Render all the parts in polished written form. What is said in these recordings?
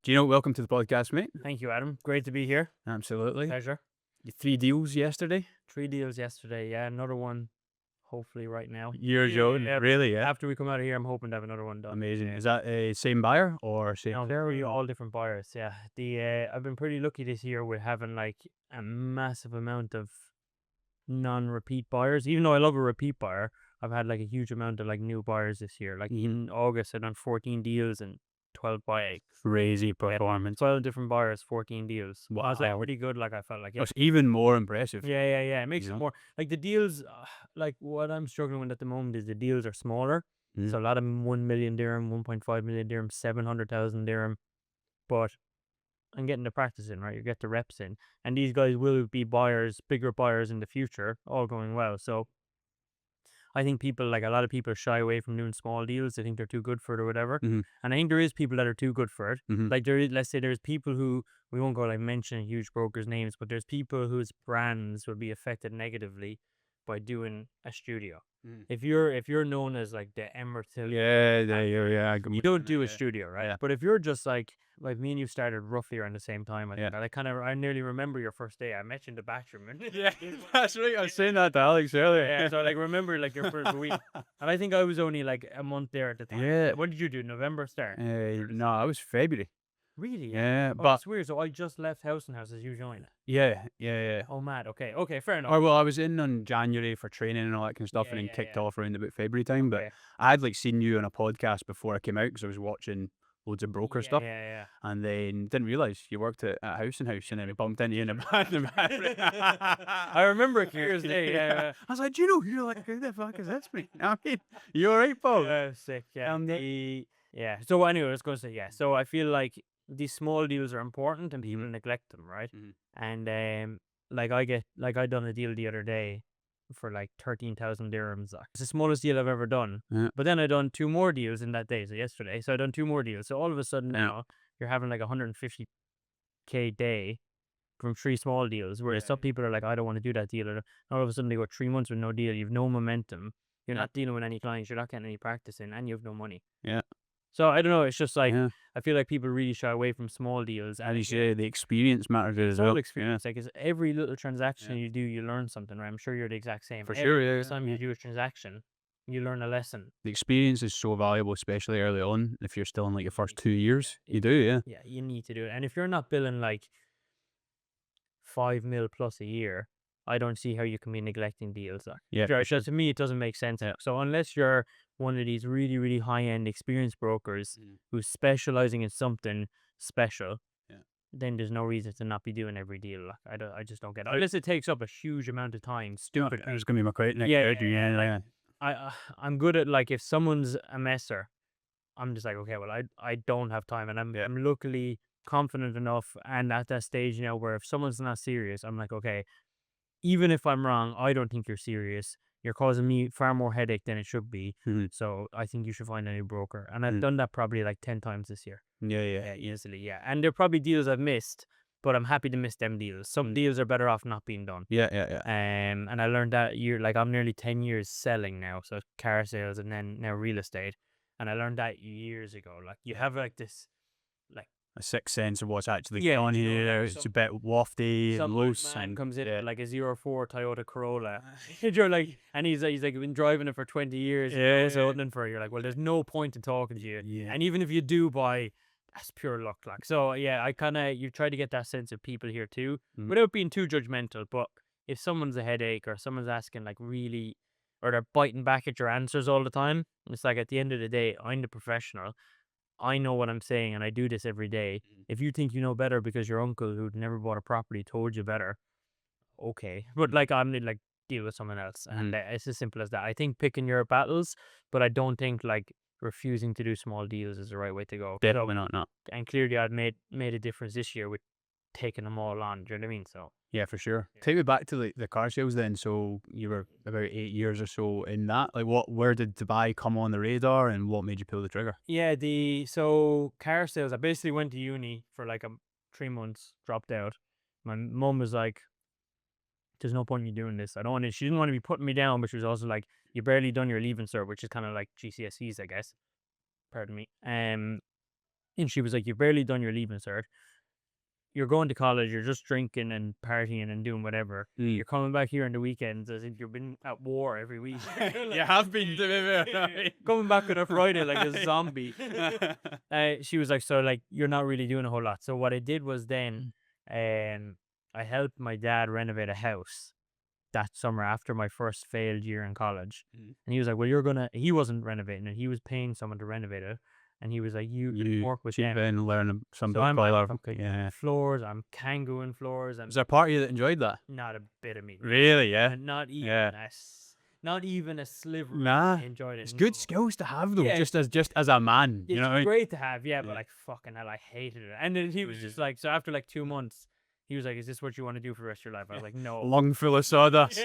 Gino, welcome to the podcast, mate. Thank you, Adam. Great to be here. Absolutely. Pleasure. 3 deals yesterday. 3 deals yesterday. Yeah, another one. Hopefully, right now. Years old, really, yeah. After we come out of here, I'm hoping to have another one done. Amazing. Is that a same buyer or same? No, they're all different buyers. Yeah. I've been pretty lucky this year with having like a massive amount of non-repeat buyers. Even though I love a repeat buyer, I've had like a huge amount of like new buyers this year. Like in August, I done 14 deals and 12 buy. Crazy performance. 12 different buyers, 14 deals. Wow. I was like pretty good. Like I felt like That's even more impressive. Yeah. It makes You it know? more like the deals. Like what I'm struggling with at the moment is the deals are smaller. Mhm. So a lot of them 1 million dirham, 1.5 million dirham, 700,000 dirham. But I'm getting the practice in, right? You get the reps in, and these guys will be buyers, bigger buyers in the future, all going well. So I think people, like a lot of people, shy away from doing small deals. They think they're too good for it or whatever. Mhm. And I think there is people that are too good for it. Mhm. Like let's say there's people who, we won't go like mention huge brokers' names, but there's people whose brands will be affected negatively by doing a studio. Mhm. If you're known as like the Emerald, Yeah. you don't do a studio, right? Yeah. But if you're just like me and you started roughly around the same time, I think. Yeah. I nearly remember your first day. I met you in the bathroom. Yeah, that's right. I was saying that to Alex earlier. Yeah, so I like remember like your first week, and I think I was only like a month there at the time. Yeah. What did you do? November start? No, I was February. Really? Yeah, Oh, but it's weird. So I just left House and House as you joined. yeah. Oh, mad. Okay, fair enough. Or well, I was in on January for training and all that kind of stuff, Yeah, and then yeah, kicked yeah. off around about February time. But Okay. I had like seen you on a podcast before I came out because I was watching loads of broker stuff, Yeah. and then didn't realize you worked at House and House, and then we bumped into you in the bathroom. I remember it clear as day. Yeah. I was like, Gino, you're like, who the fuck is this, mate? I mean, you all right, Paul? Sick. Yeah. Yeah. So anyway, I was going to say, yeah. So I feel like these small deals are important and people neglect them, right? Mhm. And like I done a deal the other day for like 13,000 dirhams. It's the smallest deal I've ever done. Yeah. But then I done two more deals in that day, so yesterday. So I done two more deals. So all of a sudden Yeah. now you're having like 150K day from three small deals. Whereas some people are like, I don't want to do that deal. And all of a sudden they go 3 months with no deal. You've no momentum. You're Yeah. not dealing with any clients. You're not getting any practice in, and you have no money. Yeah. So I don't know. It's just like Yeah. I feel like people really shy away from small deals. And you say the experience matters as All well. experience, like, 'cause every little transaction Yeah. you do, you learn something, right? I'm sure you're the exact same. For sure, Every yeah. time you do a transaction, you learn a lesson. The experience is so valuable, especially early on. If you're still in like your first 2 years, you do, yeah. Yeah, you need to do it. And if you're not billing like 5 mil plus a year, I don't see how you can be neglecting deals. Yeah, Sure, for so sure. to me, it doesn't make sense. Yeah. So unless you're one of these really, really high-end experienced brokers Mm. who's specializing in something special, Yeah. then there's no reason to not be doing every deal. Like, I just don't get it. Unless it takes up a huge amount of time. Stupid. It was gonna be my question. Yeah. I'm good at like if someone's a messer, I'm just like, okay, well, I don't have time, and I'm luckily confident enough and at that stage now where if someone's not serious, I'm like, okay, even if I'm wrong, I don't think you're serious. You're causing me far more headache than it should be. Mhm. So I think you should find a new broker. And I've Mm. done that probably like 10 times this year. Yeah. Easily. Yeah. And there are probably deals I've missed, but I'm happy to miss them deals. Some deals are better off not being done. Yeah. And I learned that like I'm nearly 10 years selling now. So car sales and then now real estate. And I learned that years ago. Like you have like this, like, A sixth sense of what's actually Yeah, going you know, here. like It's a bit wafty and some loose man and comes in yeah. like a 04 Toyota Corolla. You're like, and he's like been driving it for 20 years. Yeah, So opening for it. You're like, well, there's no point in talking to you. Yeah. And even if you do buy, that's pure luck. Like, so yeah, I kind of you try to get that sense of people here too, Mm. without being too judgmental. But if someone's a headache or someone's asking like really, or they're biting back at your answers all the time, it's like at the end of the day, I'm the professional. I know what I'm saying, and I do this every day. Mm. If you think you know better because your uncle who'd never bought a property told you better, okay. But like I'm gonna like deal with someone else, and it's as simple as that. I think picking your battles, but I don't think like refusing to do small deals is the right way to go. Definitely not, no. And clearly, I've made a difference this year with taking them all on. Do you know what I mean? So Yeah, for sure. Take me back to the car sales then. So you were about 8 years or so in that. Like where did Dubai come on the radar and what made you pull the trigger? yeah, so car sales. I basically went to uni for like 3 months, dropped out. My mum was like, there's no point in you doing this. I don't want to, she didn't want to be putting me down, but she was also like, you barely done your leaving cert, which is kind of like GCSEs, I guess. Pardon me. And she was like, "You've barely done your leaving cert. You're going to college. You're just drinking and partying and doing whatever. Mm. You're coming back here on the weekends as if you've been at war every week. You have been to be fair. Coming back on a Friday like a zombie." She was like, "So like you're not really doing a whole lot." So what I did was then, I helped my dad renovate a house that summer after my first failed year in college. Mm. And he was like, "Well, he wasn't renovating it. He was paying someone to renovate it." And he was like, "You can You work with chip them." in, learn some So I'm boiler. fucking Yeah. floors, I'm kangooing floors, I'm Was there a part of you that enjoyed that? not a bit of me. Really? Yeah. And Yeah. not even a sliver of Nah. me enjoyed it. It's good No. skills to have though, Yeah, just as a man. It's You know what I mean? great to have, yeah, but Yeah. like fucking hell, I hated it. And then he was just like, so after like 2 months, he was like, "Is this what you want to do for the rest of your life?" I was like, "No." Lung full of sawdust.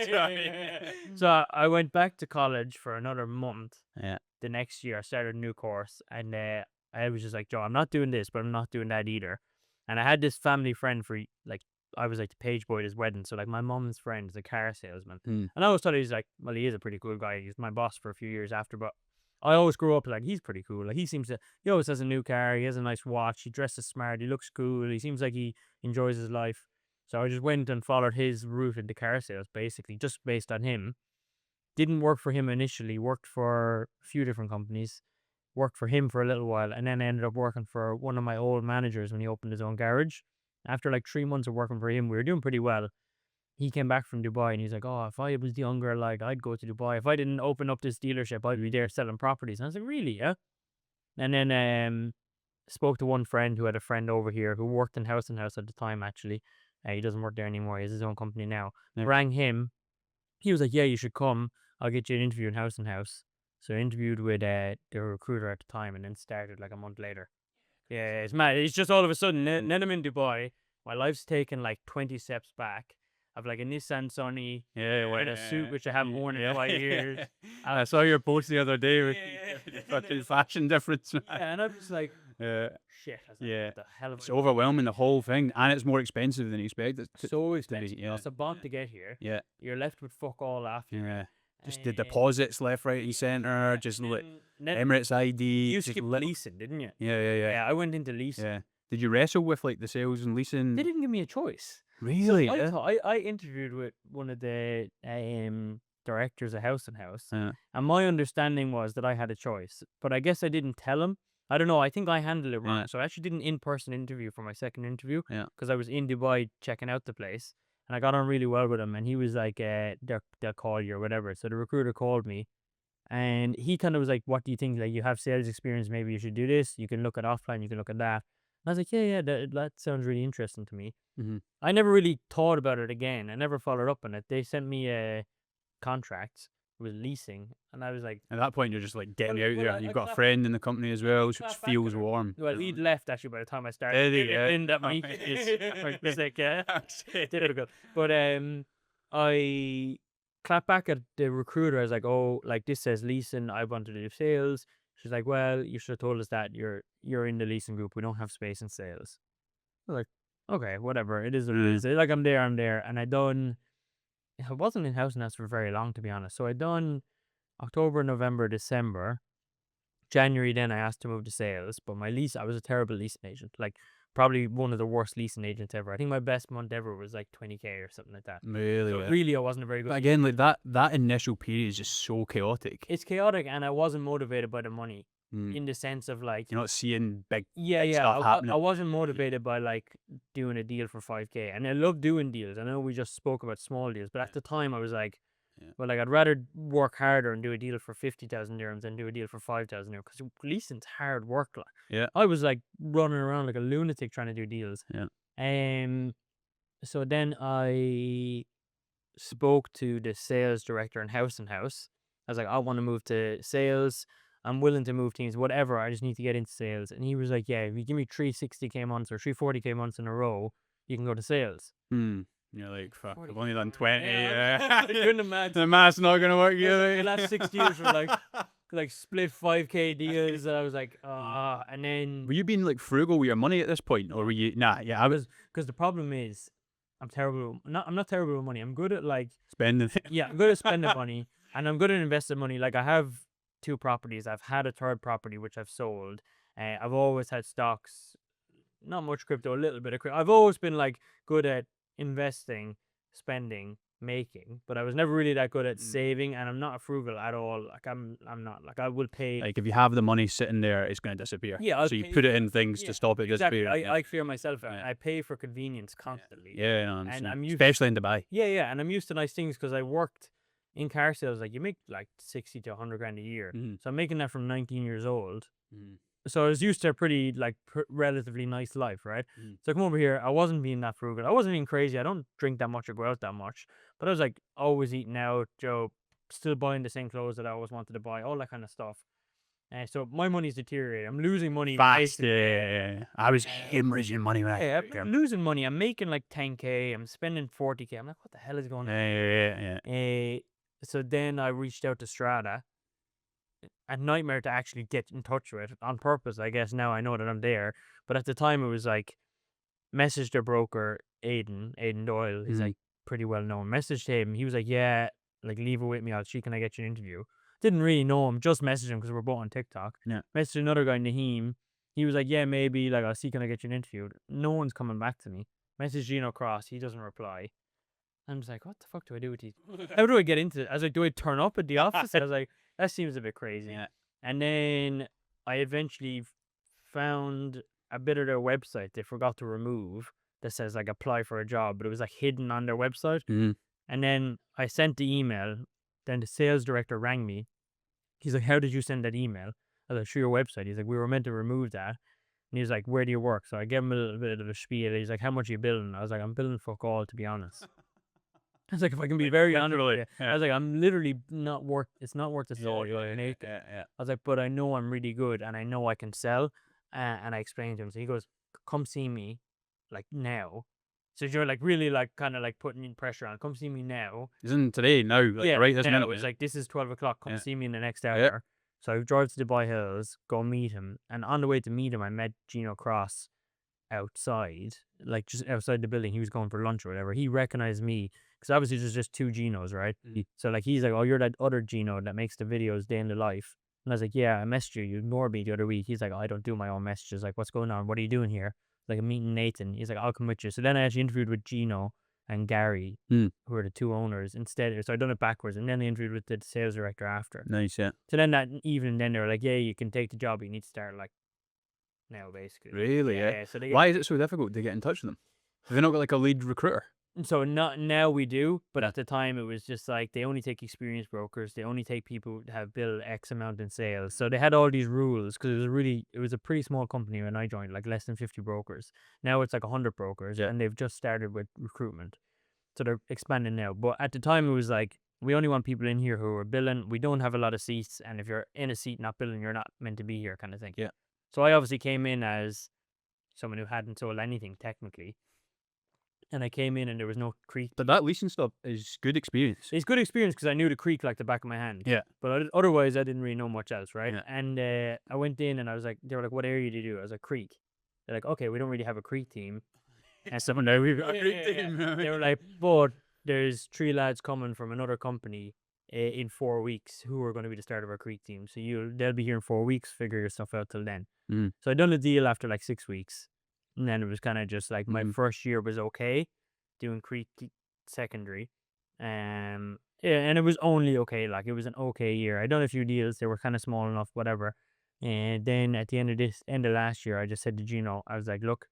So I went back to college for another month. Yeah. The next year, I started a new course, and I was just like, "Joe, I'm not doing this, but I'm not doing that either." And I had this family friend for like, I was like the page boy at his wedding. So like my mom's friend is a car salesman. Mm. And I always thought he was like, well, he is a pretty cool guy. He's my boss for a few years after, but I always grew up like, he's pretty cool. Like he always has a new car. He has a nice watch. He dresses smart. He looks cool. He seems like he enjoys his life. So I just went and followed his route into car sales, basically, just based on him. Didn't work for him initially, worked for a few different companies, worked for him for a little while, and then ended up working for one of my old managers when he opened his own garage. After like 3 months of working for him, we were doing pretty well. He came back from Dubai and he's like, "Oh, if I was younger, like I'd go to Dubai. If I didn't open up this dealership, I'd be there selling properties." And I was like, "Really, yeah?" And then spoke to one friend who had a friend over here who worked in House and House at the time, actually. He doesn't work there anymore. He has his own company now. Yeah. Rang him. He was like, "Yeah, you should come. I'll get you an interview in House and House." So I interviewed with the recruiter at the time and then started like a month later. Yeah, it's mad. It's just all of a sudden, then I'm in Dubai. My life's taken like 20 steps back. I've like a Nissan Sunny Yeah. and a suit which I haven't worn in 5 years. I saw your post the other day with Yeah. the fucking fashion difference. Yeah, and I'm just like, Yeah. shit. I was like, Yeah. what the hell? It's overwhelming, the whole thing, and it's more expensive than you expected. So to expensive. be. Yeah. It's a bomb to get here. Yeah. You're left with fuck all after. Yeah. Just the And- deposits left, right, and centre. Yeah, Just and then Emirates ID. you just skipped leasing, didn't you? Yeah, yeah, yeah, Yeah, I went into leasing. yeah. Did you wrestle with like the sales and leasing? They didn't give me a choice. Really? So I Yeah. thought I interviewed with one of the directors of House and House, Yeah. and my understanding was that I had a choice, but I guess I didn't tell him. I don't know. I think I handled it wrong. Yeah. So I actually did an in-person interview for my second interview Yeah. because I was in Dubai checking out the place, and I got on really well with him. And he was like, "They'll call you or whatever." So the recruiter called me, and he kind of was like, "What do you think? Like, you have sales experience. Maybe you should do this. You can look at offline. You can look at that." And I was like, "Yeah, that sounds really interesting to me." Mhm. I never really thought about it again. I never followed up on it. They sent me a contract with leasing, and I was like, At that point, you're just like getting Well, you out well, there. I You've got a clap- friend in the company as well, which clap back feels at her. warm. well, he'd left actually by the time I started. Did he? It Yeah. in that my Oh, is mistake, yeah. Difficult. But I clapped back at the recruiter. I was like, "Oh, like this says leasing. I want to do sales." She's like, "Well, you should have told us that you're in the leasing group. We don't have space in sales." I was like, "Okay, whatever. It is what it is." Like I'm there, and I done. I wasn't in House and House for very long, to be honest. So I done October, November, December. January, then I asked to move to sales, but I was a terrible leasing agent. Like probably one of the worst leasing agents ever. I think my best month ever was like 20K or something like that. Really? So Yeah. really, I wasn't a very good. But again, like that initial period is just so chaotic. It's chaotic, and I wasn't motivated by the money Mm. in the sense of like, You're not seeing big yeah, stuff I happening. wasn't motivated by like doing a deal for 5K, and I love doing deals. I know we just spoke about small deals, but at the time I was like, Yeah. well, like I'd rather work harder and do a deal for 50,000 dirhams than do a deal for 5,000 dirhams because leasing's hard work. Like, Yeah. I was like running around like a lunatic trying to do deals. Yeah. So then I spoke to the sales director in House and House. I was like, I want to move to sales. I'm willing to move teams, whatever. I just need to get into sales. And he was like, yeah, if you give me 360K months or 340K months in a row, you can go to sales. Hmm. You're like, fuck, 40. I've only done 20. Yeah, Yeah. I couldn't imagine. The math's not going to work The either. last 6 years were like split 5K deals. And I was like, and then Were you being like frugal with your money at this point? Or were you, nah, yeah, I was because the problem is I'm terrible. I'm not terrible with money. I'm good at like, spending it. yeah, I'm good at spending money and I'm good at investing money. Like I have 2 properties. I've had a third property which I've sold, I've always had stocks, not much crypto, a little bit of crypto. I've always been like good at investing, spending, making, but I was never really that good at Mm. saving, and I'm not frugal at all. Like I'm not like I will pay. Like if you have the money sitting there, it's going to disappear. Yeah, I'll So you pay put it for in things yeah, to stop it exactly. disappearing. Yeah. I clear myself out. Yeah. I pay for convenience Yeah. constantly, Yeah, I and understand. I'm used. Especially in Dubai. Yeah, and I'm used to nice things because I worked in car sales. Like you make like 60 to 100 grand a year, Mhm. so I'm making that from 19 years old. Mhm. So I was used to a pretty like relatively nice life, right? Mhm. So I come over here, I wasn't being that frugal. I wasn't being crazy. I don't drink that much or go out that much, but I was like always eating out, Joe, still buying the same clothes that I always wanted to buy, all that kind of stuff. So my money's deteriorating. I'm losing money. Fast. Yeah. I was hemorrhaging money when I Yeah, came here. I'm losing money. I'm making like 10K. I'm spending 40K. I'm like, what the hell is going on? Yeah. So then I reached out to Strata, a nightmare to actually get in touch with on purpose. I guess now I know that I'm there, but at the time it was like messaged their broker Aiden Doyle. He's Mhm. like pretty well known. Messaged him. He was like, yeah, like leave it with me. I'll see. Can I get you an interview? Didn't really know him. Just messaged him because we're both on TikTok. Yeah. Messaged another guy, Naheem. He was like, yeah, maybe. Like I'll see. Can I get you an interview? No one's coming back to me. Message Gino Cross. He doesn't reply. I'm just like, what the fuck do I do with these? How do I get into it? I was like, do I turn up at the office? I was like, that seems a bit crazy. Yeah. And then I eventually found a bit of their website they forgot to remove that says like apply for a job, but it was like hidden on their website. Mhm. And then I sent the email. Then the sales director rang me. He's like, how did you send that email? I was like, through your website. He's like, we were meant to remove that. And he was like, where do you work? So I gave him a little bit of a spiel. He's like, how much are you billing? I was like, I'm billing fuck all, to be honest. I was like, if I can be very honest with you, I was like, I'm literally not worth. It's not worth the salt you make. Yeah. I was like, but I know I'm really good and I know I can sell. And I explained to him. So he goes, come see me, like now. So you're like really like kind of like putting in pressure on. Come see me now. Isn't today now? Like Yeah, right this now minute. it's like this is 12 o'clock. Come Yeah. see me in the next Yeah. hour. So I drove to Dubai Hills, go meet him, and on the way to meet him, I met Gino Cross outside, like just outside the building. He was going for lunch or whatever. He recognized me because obviously there's just two Genos, right? Mhm. So like he's like, "Oh, you're that other Gino that makes the videos day in the life." And I was like, "Yeah, I messaged you. You ignored me the other week." He's like, "Oh, I don't do my own messages. Like, what's going on? What are you doing here?" Like, I'm meeting Nathan. He's like, "I'll come with you." So then I actually interviewed with Gino and Gary, Mm. who are the two owners instead. So I done it backwards, and then I interviewed with the sales director after. Nice. Yeah. So then that evening, then they were like, "Yeah, you can take the job. But you need to start like now, basically." Really? Yeah. Yeah. So they Why is it so difficult to get in touch with them? Have they not got like a lead recruiter? So not now we do, but at the time it was just like they only take experienced brokers. They only take people who have built X amount in sales. So they had all these rules because it was a pretty small company when I joined, like less than 50 brokers. Now it's like 100 brokers, Yeah. and they've just started with recruitment. So they're expanding now. But at the time it was like we only want people in here who are billing. We don't have a lot of seats, and if you're in a seat not billing, you're not meant to be here, kind of thing. Yeah. So I obviously came in as someone who hadn't sold anything technically. And I came in and there was no creek. But that leasing stuff is good experience. It's good experience because I knew the creek like the back of my hand. Yeah. But otherwise, I didn't really know much else, right? Yeah. And I went in and I was like, they were like, what area do you do? I was like, creek. They're like, okay, we don't really have a creek team. And someone there, we've got a creek team. They were like, but there's 3 lads coming from another company in 4 weeks who are going to be the start of our creek team. So they'll be here in 4 weeks. Figure your stuff out till then. Mm. So I done a deal after like 6 weeks. And then it was kind of just like my Mhm. first year was okay doing Creek secondary. Yeah, and it was only okay. Like it was an okay year. I done a few deals. They were kind of small enough, whatever. And then at the end of last year, I just said to Gino, I was like, look,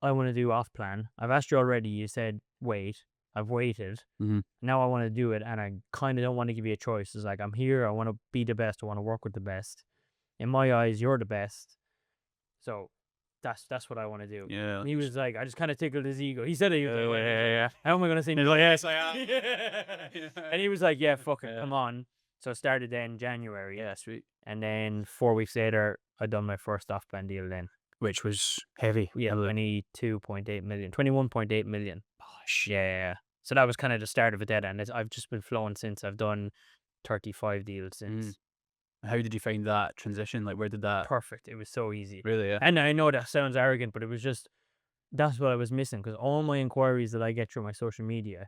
I want to do off plan. I've asked you already. You said wait. I've waited. Mhm. Now I want to do it, and I kind of don't want to give you a choice. It's like I'm here. I want to be the best. I want to work with the best. In my eyes, you're the best. So that's what I want to do. Yeah. And he was like, I just kind of tickled his ego. He said it. He was like, Yeah. how am I going to say He's no? like, yes, I am. And he was like, yeah, fuck it, Yeah. come on. So I started then in January. Yeah, sweet. And then 4 weeks later, I done my first off-plan deal then. Which was heavy. Yeah, heavily. 22.8 million, 21.8 million. Gosh. Yeah. So that was kind of the start of it then. And I've just been flowing since. I've done 35 deals since. How did you find that transition? Like, where did that Perfect. It was so easy. really? Yeah. And I know that sounds arrogant, but it was just, that's what I was missing because all my inquiries that I get through my social media,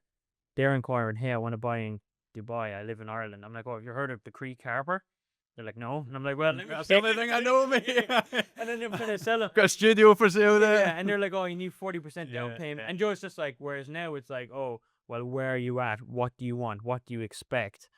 they're inquiring, hey, I want to buy in Dubai. I live in Ireland. I'm like, oh, have you heard of the Creek Harbour? They're like, no. And I'm like, well, let me That's the check only it thing I for know, you." mate. And then they're trying to sell them. Got a studio for sale there. Yeah, and they're like, oh, you need 40% down Yeah, payment. yeah. And Joe's just like, whereas now it's like, oh, well, where are you at? What do you want? What do you expect?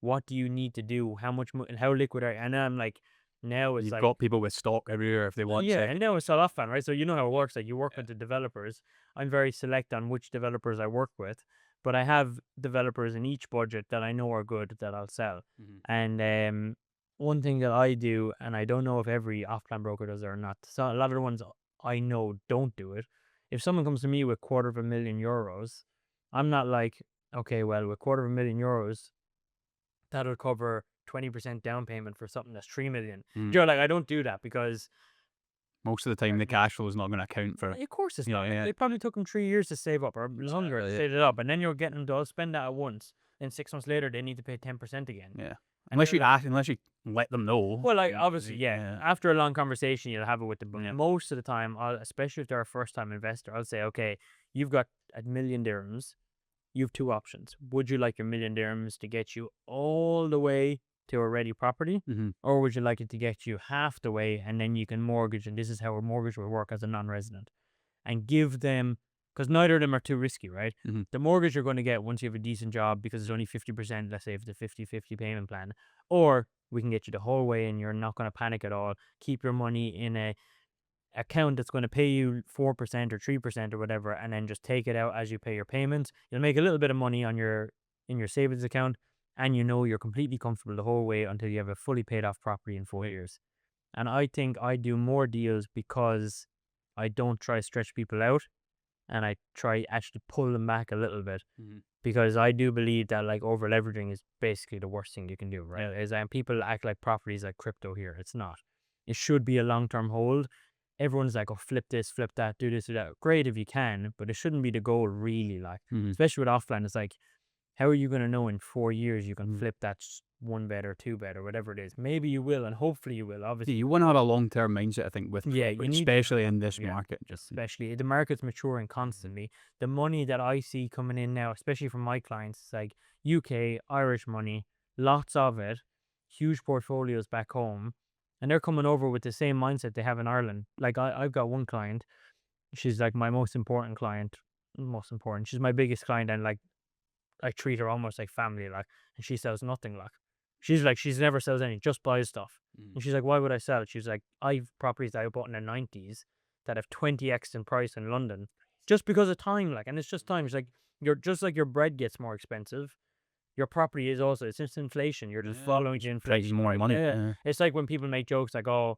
What do you need to do? How much and how liquid are you? And I'm like, now it's You've like, got people with stock everywhere if they want yeah, to. and now it's all off fan, right? So you know how it works. Like you work with the developers. I'm very select on which developers I work with, but I have developers in each budget that I know are good that I'll sell. Mhm. And one thing that I do, and I don't know if every off-plan broker does it or not. So a lot of the ones I know don't do it. If someone comes to me with €250,000, I'm not like, okay, well, with €250,000, that'll cover 20% down payment for something that's 3 million. Mm. You're like, I don't do that because Most of the time, the cash flow is not going to account for. of course it's Yeah, not. yeah. They probably took them 3 years to save up or longer to Exactly, yeah. save it up, and then you're getting them to all spend that at once. Then 6 months later, they need to pay 10% again. Yeah. And Unless they're you like, unless you let them know. well, like then obviously, yeah. After a long conversation, you'll have it with them. But Yeah. most of the time, especially if they're a first-time investor, I'll say, okay, you've got $1,000,000. You have two options. Would you like your $1,000,000 to get you all the way to a ready property, Mhm. or would you like it to get you half the way and then you can mortgage? And this is how a mortgage will work as a non-resident. And give them, because neither of them are too risky, right? Mhm. The mortgage you're going to get once you have a decent job because it's only 50%, let's say if it's a 50-50 payment plan, or we can get you the whole way and you're not going to panic at all. Keep your money in a account that's going to pay you 4% or 3% or whatever, and then just take it out as you pay your payments. You'll make a little bit of money on in your savings account, and you know you're completely comfortable the whole way until you have a fully paid off property in 4 years. And I think I do more deals because I don't try to stretch people out, and I try actually pull them back a little bit, Mhm. because I do believe that like over leveraging is basically the worst thing you can do, right? Is people act like properties like crypto here. It's not. It should be a long term hold. Everyone's like, oh, flip this, flip that, do this, do that. Great if you can, but it shouldn't be the goal, really. Like, Mhm. especially with offline, it's like, how are you going to know in 4 years you can Mhm. flip that one bed or two bed or whatever it is? Maybe you will, and hopefully you will, Yeah, obviously. you want to have a long-term mindset, I think, with Yeah, property, you need to have especially in long-term, this yeah. market. Just Especially the market's maturing constantly. The money that I see coming in now, especially from my clients, is like UK, Irish money, lots of it, huge portfolios back home, and they're coming over with the same mindset they have in Ireland. Like I've got one client, she's like my most important client, most important. She's my biggest client, and like I treat her almost like family, like, and she sells nothing, like. She's like, she's never sells anything, just buys stuff. And she's like, why would I sell it? She's like, I've properties that I bought in the 90s that have 20x in price in London just because of time, like, and it's just time. She's like, you're just like your bread gets more expensive. Your property is also, it's just inflation. You're just following the prices inflation. more Right? money. Yeah. Yeah. It's like when people make jokes like, oh,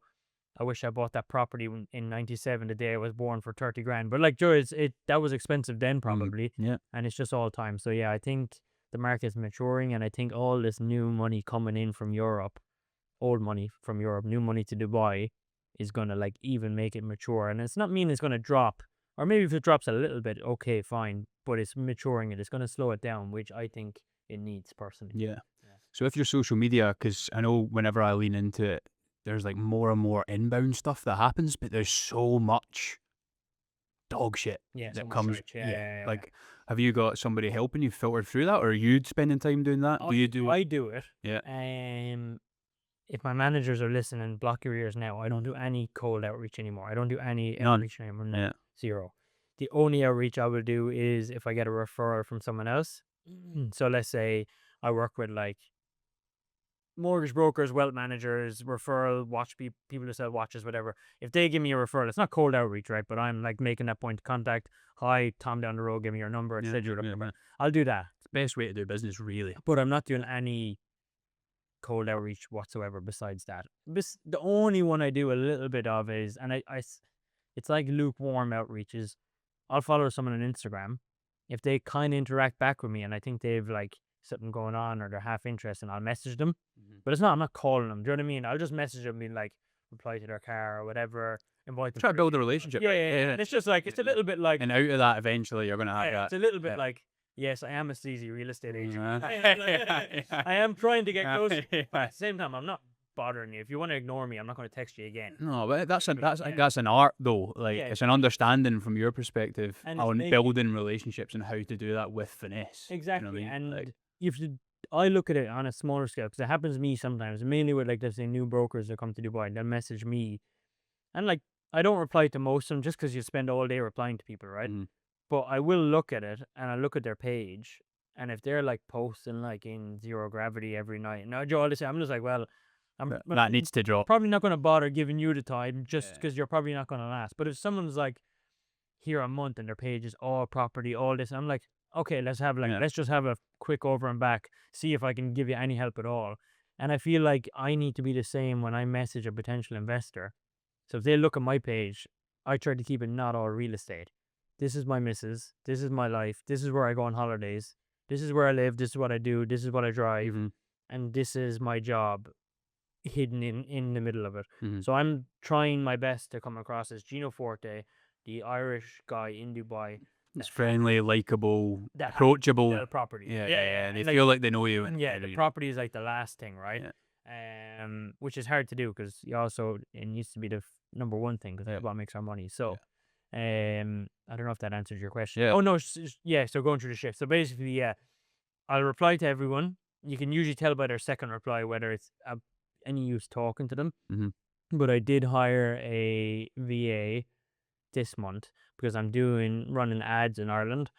I wish I bought that property in 97, the day I was born, for 30 grand. But like, Joe, that was expensive then probably. Yeah. And it's just all time. So yeah, I think the market's maturing, and I think all this new money coming in from Europe, old money from Europe, new money to Dubai, is gonna like even make it mature. And it's not mean it's gonna drop, or maybe if it drops a little bit, okay, fine. But it's maturing it. It's gonna slow it down, which I think it needs personally. Yeah. Yeah. So if your social media, because I know whenever I lean into it, there's like more and more inbound stuff that happens, but there's so much dog shit Yeah, so that much comes. rich. Yeah. Like, have you got somebody helping you filter through that, or are you spending time doing that? Do you do? I do it. Yeah. If my managers are listening, block your ears now. I don't do any cold outreach anymore. I don't do any None. outreach anymore. No, Yeah. zero. The only outreach I will do is if I get a referral from someone else. So let's say I work with like mortgage brokers, wealth managers, referral, people who sell watches, whatever. If they give me a referral, it's not cold outreach, right? But I'm like making that point of contact. Hi, Tom down the road, give me your number. Yeah, Said you're looking yeah, for. yeah. I'll do that. It's the best way to do business, really. But I'm not doing any cold outreach whatsoever besides that. The only one I do a little bit of is, and it's like lukewarm outreach, is I'll follow someone on Instagram. If they kind of interact back with me and I think they've like something going on or they're half interested, I'll message them. But I'm not calling them. Do you know what I mean? I'll just message them, being like, reply to their car or whatever, invite them. Try to build a relationship. Yeah. And it's just like, it's a little bit like, And out of that, eventually, you're gonna have yeah, that. it's a little bit Yeah. like, yes, I am a sleazy real estate agent. Yeah. I am trying to get closer. Yeah. But at the same time, I'm not bothering you. If you want to ignore me, I'm not going to text you again. No, but I think Yeah. that's an art though. Like, Yeah. it's an understanding from your perspective And it's on making- building relationships and how to do that with finesse. You know Exactly. what I mean? And Like, if you, I look at it on a smaller scale because it happens to me sometimes, mainly with like let's say new brokers that come to Dubai and they'll message me, and like I don't reply to most of them just because you spend all day replying to people, right? Mhm. But I will look at it and I look at their page, and if they're like posting like in zero gravity every night, now Joe, all this, I'm just like, well, I'm That needs to drop. probably not going to bother giving you the time just Yeah. because you're probably not going to last. But if someone's like here a month and their page is all property, all this, I'm like, okay, Yeah. let's just have a quick over and back, see if I can give you any help at all. And I feel like I need to be the same when I message a potential investor. So if they look at my page, I try to keep it not all real estate. This is my missus. This is my life. This is where I go on holidays. This is where I live. This is what I do. This is what I drive. Mhm. And this is my job hidden in the middle of it. Mhm. So I'm trying my best to come across as Gino Forte, the Irish guy in Dubai It's that has friendly, likable, that has to approachable. sell property. Yeah, Yeah, yeah, yeah. yeah. They And like, feel like they know you. and yeah, the property is like the last thing, right? Yeah. Which is hard to do because you also it needs to be the number one thing because Yeah. that's what makes our money. Yeah. So, I don't know if that answers your question. Yeah. Oh no, yeah. So going through the shift. So basically, yeah, I'll reply to everyone. You can usually tell by their second reply whether it's any use talking to them. Mhm. But I did hire a VA this month because I'm doing running ads in Ireland,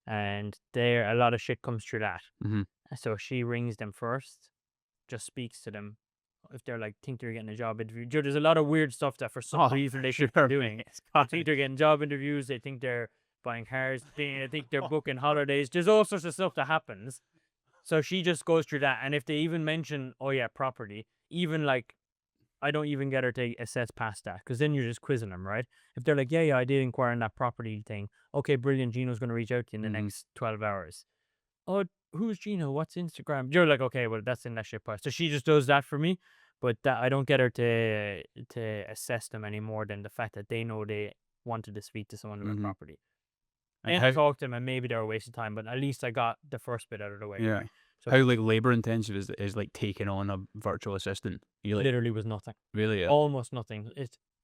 and there a lot of shit comes through that. Mhm. So she rings them first, just speaks to them. If they're like think they're getting a job interview, there's a lot of weird stuff that for some Oh, reason they sure, think they're mate. doing. It's They gotta think be. they're getting job interviews. They think they're buying cars. They think they're booking holidays. There's all sorts of stuff that happens. So she just goes through that, and if they even mention, oh yeah, property, even like I don't even get her to assess past that because then you're just quizzing them, right? If they're like, yeah, yeah, I did inquire on that property thing. Okay, brilliant. Gino's going to reach out to you in the Mhm. next 12 hours. Oh, who's Gino? What's Instagram? You're like, okay, well, that's in that shit part. So she just does that for me, but that I don't get her to assess them any more than the fact that they know they wanted to speak to someone about Mhm. property. And And I how talk to them, and maybe they're a waste of time, but at least I got the first bit out of the way, yeah. right? So How, like, labor intensive is, like, taking on a virtual assistant? You, like literally was nothing, really? Yeah. almost nothing.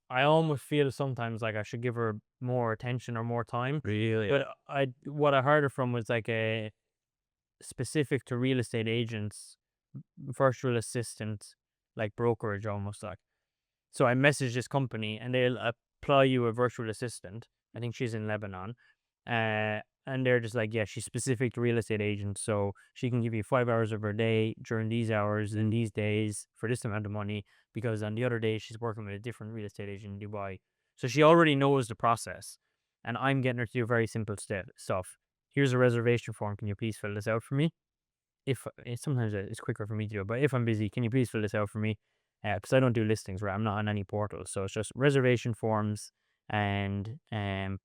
I almost feel sometimes like I should give her more attention or more time. Really? But what I heard it from was like a specific to real estate agents, virtual assistant, like brokerage almost like. So I messaged this company and they'll apply you a virtual assistant. I think she's in Lebanon. And they're just like, yeah, she's specific to real estate agents. So she can give you 5 hours of her day during these hours in these days for this amount of money. Because on the other day, she's working with a different real estate agent in Dubai. So she already knows the process. And I'm getting her to do very simple stuff. Here's a reservation form. Can you please fill this out for me? If sometimes it's quicker for me to do it, but if I'm busy, can you please fill this out for me? Because I don't do listings, right? I'm not on any portal, so it's just reservation forms, and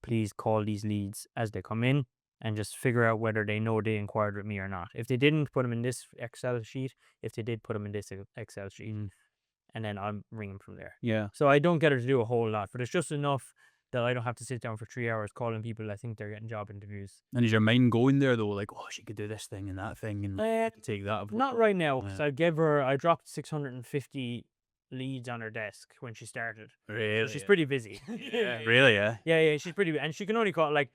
please call these leads as they come in, and just figure out whether they know they inquired with me or not. If they didn't, put them in this Excel sheet. If they did, put them in this Excel sheet, Mm. and then I'll ring them from there. Yeah. So I don't get her to do a whole lot, but it's just enough that I don't have to sit down for 3 hours calling people I think they're getting job interviews. And is your mind going there though? Like, oh, she could do this thing and that thing and take that. Not right now, because Yeah. I dropped 650 leads on her desk when she started. So Really? she's pretty busy. Yeah. Really? Yeah. Yeah, yeah, she's pretty, and she can only call like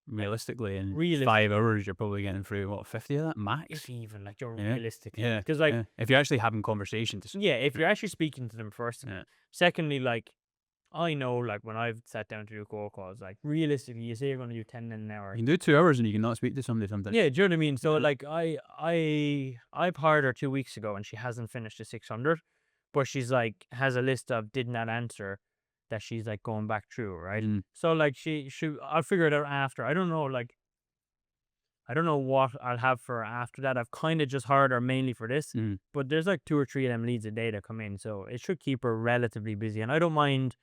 Realistically, in realistic, 5 hours, you're probably getting through what 50 of that max. if even like you're Yeah. realistically, Yeah. because like Yeah. If you're actually having conversations. yeah, if you're actually speaking to them first, Yeah. secondly, like I know like when I've sat down to do cold calls, like realistically, you say you're going to do 10 in an hour. You can do 2 hours and you can not speak to somebody sometimes. Yeah, do you know what I mean? So Yeah. like I've hired her 2 weeks ago and she hasn't finished the 600, but she's like has a list of did not answer that she's like going back through, right? Mm. So like she I'll figure it out after. I don't know, like I don't know what I'll have for her after that. I've kind of just hired her mainly for this, Mm. but there's like 2 or 3 of them leads a day that come in, so it should keep her relatively busy. And I don't mind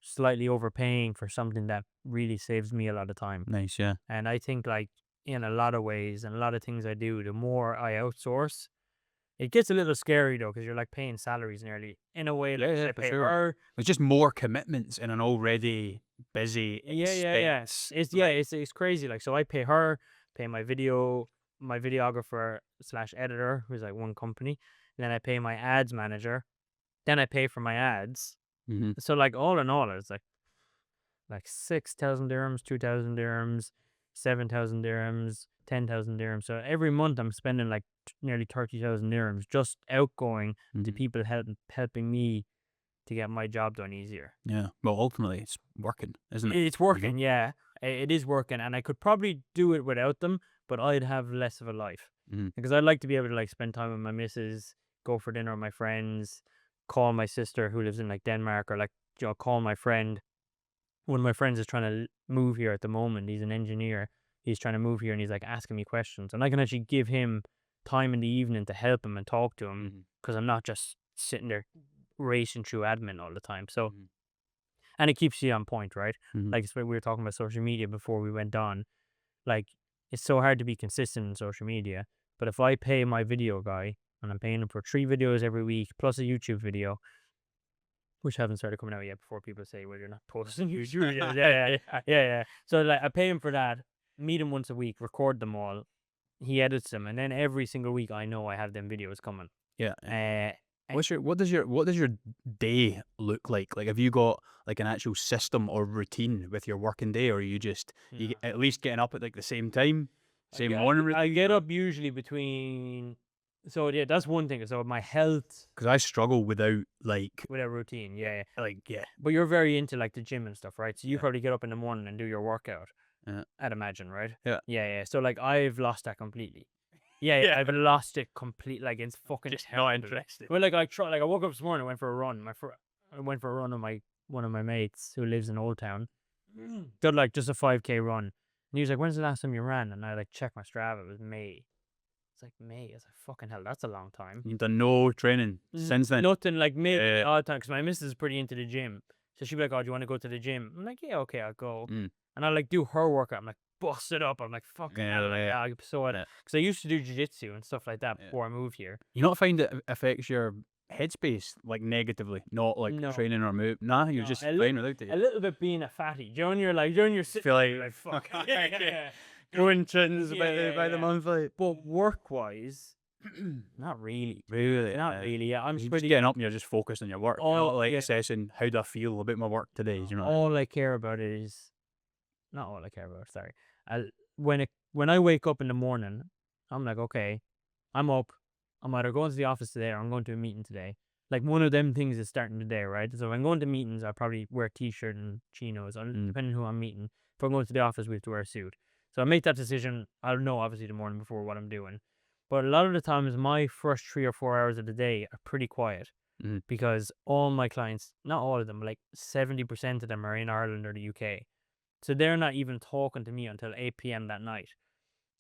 slightly overpaying for something that really saves me a lot of time. Nice. Yeah. And I think like in a lot of ways and a lot of things I do, the more I outsource, it gets a little scary though, because you're like paying salaries nearly in a way. Like Yeah. should Yeah. I For pay sure. her? It's just more commitments in an already busy Yeah, yeah, yeah. expense. It's crazy. Like so, I pay her, pay my videographer slash editor, who's like one company. Then I pay my ads manager. Then I pay for my ads. Mm-hmm. So like all in all, it's like 6,000 dirhams, 2,000 dirhams. 7,000 dirhams, 10,000 dirhams. So every month I'm spending like nearly 30,000 dirhams just outgoing to Mhm. people helping me to get my job done easier. Yeah. Well, ultimately, it's working, isn't it? It's You know? working, yeah. It is working, and I could probably do it without them, but I'd have less of a life Mhm. because I'd like to be able to like spend time with my missus, go for dinner with my friends, call my sister who lives in like Denmark, or like call my friend. One of my friends is trying to move here at the moment. He's an engineer. He's trying to move here, and he's like asking me questions, and I can actually give him time in the evening to help him and talk to him Mhm. because I'm not just sitting there racing through admin all the time. So, Mhm. and it keeps you on point, right? Mhm. Like we were talking about social media before we went on. Like it's so hard to be consistent in social media. But if I pay my video guy and I'm paying him for 3 videos every week plus a YouTube video, which haven't started coming out yet before people say, well, you're not posting YouTube videos. Yeah. So like I pay him for that, meet him once a week, record them all. He edits them, and then every single week I know I have them videos coming. Yeah. Uh, What does your day look like? Like, have you got like an actual system or routine with your working day, or are you just at least getting up at like the same time, same morning I routine? get up usually between. So yeah, that's one thing. So my health Because I struggle without like with a routine, yeah. yeah, But you're very into like the gym and stuff, right? So you yeah, probably get up in the morning and do your workout. yeah, I'd imagine, right? yeah. Yeah. So like I've lost that completely. Yeah, Yeah. I've lost it complete. Like it's fucking Just not terrible. interested. Well, like I woke up this morning, I went for a run. I went for a run with one of my mates who lives in Old Town. Did like just a 5K run. And he was like, "When's the last time you ran?" And I like checked my Strava. It was May. It's like May. I was like, "Fucking hell, that's a long time." You've done no training since then. Nothing like maybe Yeah. all the time because my missus is pretty into the gym. So she'd be like, "Oh, do you want to go to the gym?" I'm like, "Yeah, okay, I'll go." Mm. And I like do her workout. I'm like, bust it up. I'm like, fucking Yeah, hell. Like, yeah, I'm so yeah. because I used to do jiu-jitsu and stuff like that Yeah. before I moved here. You not find it affects your headspace like negatively, not like No, training or move. Nah, you're no, just fine without a it. little bit being a fatty. Do you know when you're like, you you're sitting Feel there, like you're like, fuck. okay. Going trins by the Yeah. month, like But work-wise, not really. really, Not really. Yeah, I'm you're just pretty. getting up and you're just focused on your work. You're not All like yeah. assessing how do I feel about my work today. Do you know what I mean? All I care about is not all I care about. Sorry. When I wake up in the morning, I'm like, okay, I'm up. I'm either going to the office today or I'm going to a meeting today. Like one of them things is starting today, right? So if I'm going to meetings, I probably wear a t-shirt and chinos, Mm. depending who I'm meeting. If I'm going to the office, we have to wear a suit. So I make that decision. I'll know obviously the morning before what I'm doing. But a lot of the times, my first 3 or 4 hours of the day are pretty quiet Mhm. because all my clients, not all of them, like 70% of them are in Ireland or the UK. So they're not even talking to me until 8 p.m. that night.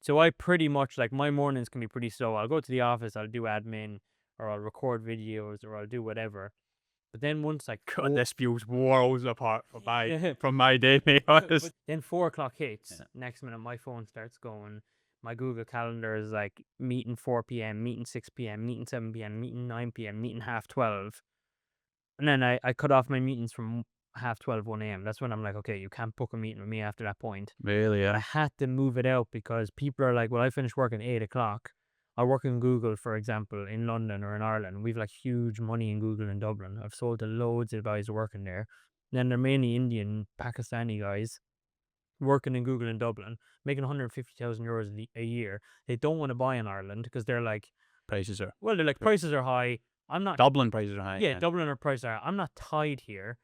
So I pretty much like my mornings can be pretty slow. I'll go to the office, I'll do admin, or I'll record videos, or I'll do whatever. But then once like God, this feels worlds apart from my yeah, from my day, mate. Honest. but then 4 o'clock hits. Yeah. Next minute, my phone starts going. My Google Calendar is like meeting 4 p.m., meeting 6 p.m., meeting 7 p.m., meeting 9 p.m., meeting half 12. And then I cut off my meetings from half 12, 1 a.m. That's when I'm like, okay, you can't book a meeting with me after that point. Really, I yeah. had to move it out because people are like, well, I finish work at 8 o'clock. I work in Google, for example, in London or in Ireland. We've like huge money in Google in Dublin. I've sold to loads of guys working there. Then they're mainly Indian, Pakistani guys working in Google in Dublin, making 150,000 euros a year. They don't want to buy in Ireland because they're like, Prices are well, they're like, prices are high. I'm not, Dublin prices are high. yeah, Dublin are prices are, I'm not tied here.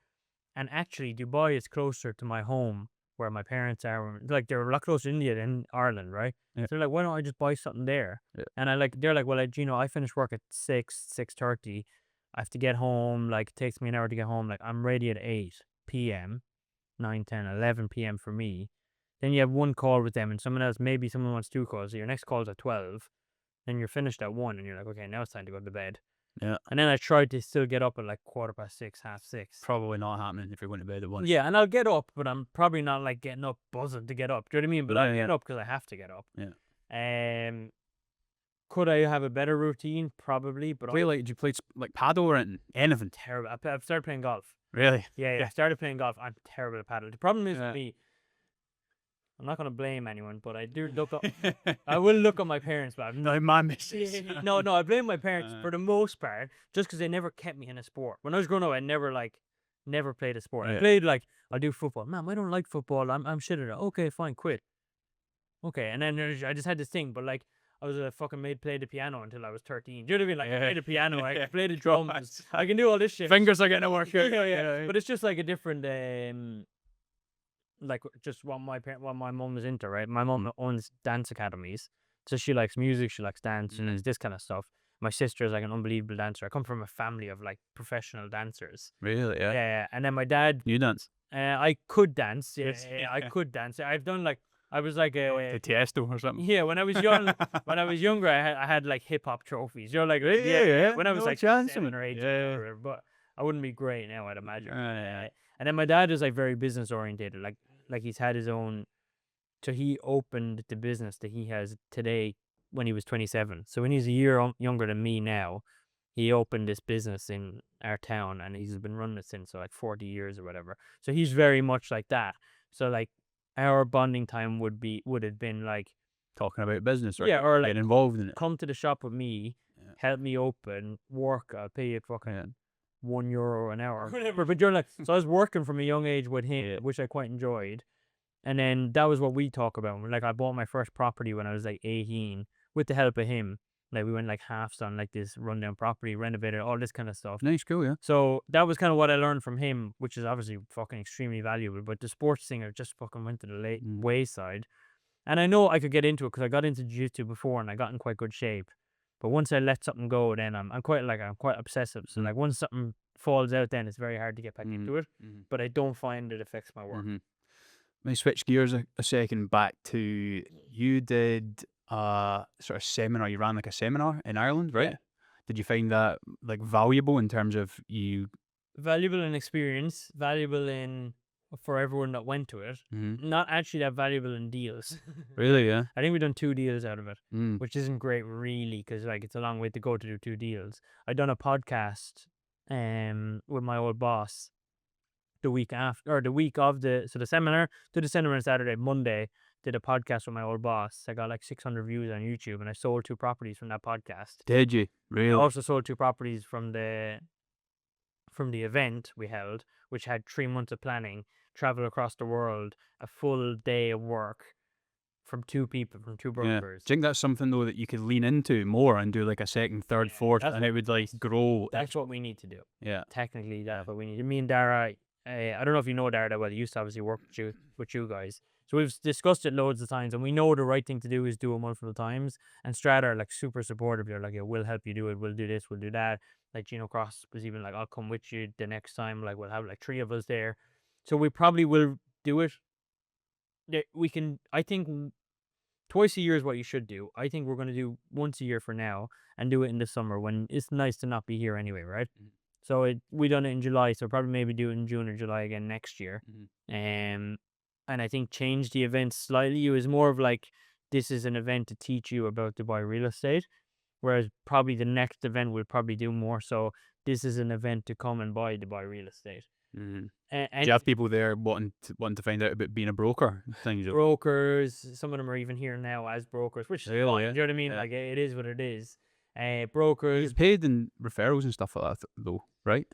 And actually, Dubai is closer to my home where my parents are. Like they're a lot closer to India than Ireland, right? Yeah. So they're like, why don't I just buy something there? Yeah. And they're like, well, Gino, I finish work at 6:30. I have to get home. Like it takes me an hour to get home. Like I'm ready at 8 p.m., 9, 10, 11 p.m. for me. Then you have one call with them, and maybe someone wants 2 calls. So your next call's at 12. Then you're finished at 1, and you're like, okay, now it's time to go to bed. Yeah. And then I tried to still get up at like 6:15, half 6. Probably not happening if you're going to bed at once. Yeah, and I'll get up, but I'm probably not like getting up buzzing to get up. Do you know what I mean? But I Yeah. get up because I have to get up. Yeah. Could I have a better routine? Probably, but Do you play like paddle or anything? terrible. I've started playing golf. Really? Yeah, I started playing golf. I'm terrible at paddle. The problem is Yeah. with me, I'm not going to blame anyone, but I do look up. I will look at my parents, but I've No, my missus. no, I blame my parents Uh. for the most part, just because they never kept me in a sport. When I was growing up, I never played a sport. I Right. played like I'll do football. Man, I don't like football. I'm shit at it. Okay, fine, quit. okay. And then I just had this thing, but like I was a fucking made play the piano until I was 13. Do you know what I mean? Like I play the piano, I can play the drums, I can do all this shit. Fingers are getting a workout. Yeah. But it's just like a different like just what my mom was into, right? My mom owns dance academies, so she likes music, she likes dance, and it's this kind of stuff. My sister is like an unbelievable dancer. I come from a family of like professional dancers. Really? Yeah. Yeah. And then my dad, You dance? I could dance. Yes. I could dance. I've done like I was like The Tiesto or something. yeah, when I was young, when I was younger, I had like hip hop trophies. You're like, Yeah. when I was No like chance, 7 man. or 8, Yeah. but I wouldn't be great now, I'd imagine. Yeah. And then my dad is like very business orientated. Like he's had his own. So he opened the business that he has today when he was 27. So when he's a year younger than me now, he opened this business in our town, and he's been running it since, so like 40 years or whatever. So he's very much like that. So like our bonding time would have been like, Talking about business, right? yeah, or like getting involved in it. come to the shop with me, Yeah. help me open, work, I'll pay you fucking Yeah. €1 an hour. Whatever. But you're like, so I was working from a young age with him, which I quite enjoyed. And then that was what we talk about. Like I bought my first property when I was like 18 with the help of him. Like we went like halves on like this rundown property, renovated, all this kind of stuff. Nice, cool, yeah. So that was kind of what I learned from him, which is obviously fucking extremely valuable. But the sports thing, I just fucking went to the wayside. And I know I could get into it because I got into jiu-jitsu before and I got in quite good shape. But once I let something go, then I'm quite obsessive. So like once something falls out, then it's very hard to get back into it. But I don't find it affects my work. Let me switch gears a second back to you did sort of seminar. You ran like a seminar in Ireland, right? Yeah. Did you find that like valuable in terms of you? Valuable in experience, valuable in for everyone that went to it. Not actually that valuable in deals. Really, yeah. I think we've done 2 deals out of it, Which which isn't great really, because like it's a long way to go to do 2 deals. I done a podcast with my old boss the week after, or the week of the seminar. Did the seminar on Saturday. Monday did a podcast with my old boss. I got like 600 views on YouTube, and I sold 2 properties from that podcast. did you I really? also sold 2 properties from the event we held, which had 3 months of planning, travel across the world, a full day of work from 2 people, from 2 Yeah. brokers. Do you think that's something though that you could lean into more and do like a second, third, Yeah, fourth, that's and it would like grow? That's what we need to do. Yeah. Technically, that's what we need. Me and Dara, I don't know if you know Dara that well. He used to obviously work with you guys. So we've discussed it loads of times, and we know the right thing to do is do it multiple times. And Strata are like super supportive. They're like, yeah, we'll help you do it. We'll do this. We'll do that. Like Gino Cross was even like, I'll come with you the next time. Like we'll have like 3 of us there. So we probably will do it. We can. I think twice a year is what you should do. I think we're going to do once a year for now and do it in the summer when it's nice to not be here anyway, right? So we done it in July, so probably maybe do it in June or July again next year. And I think change the event slightly. It was more of like, this is an event to teach you about Dubai real estate, whereas probably the next event we'll probably do more so, this is an event to come and buy Dubai real estate. Do And you have people there wanting to find out about being a broker? Things. brokers, some of them are even here now as brokers, which is Really, fine. yeah. Do you know what I mean? Yeah. Like it is what it is. You Brokers, get paid in referrals and stuff like that though, right?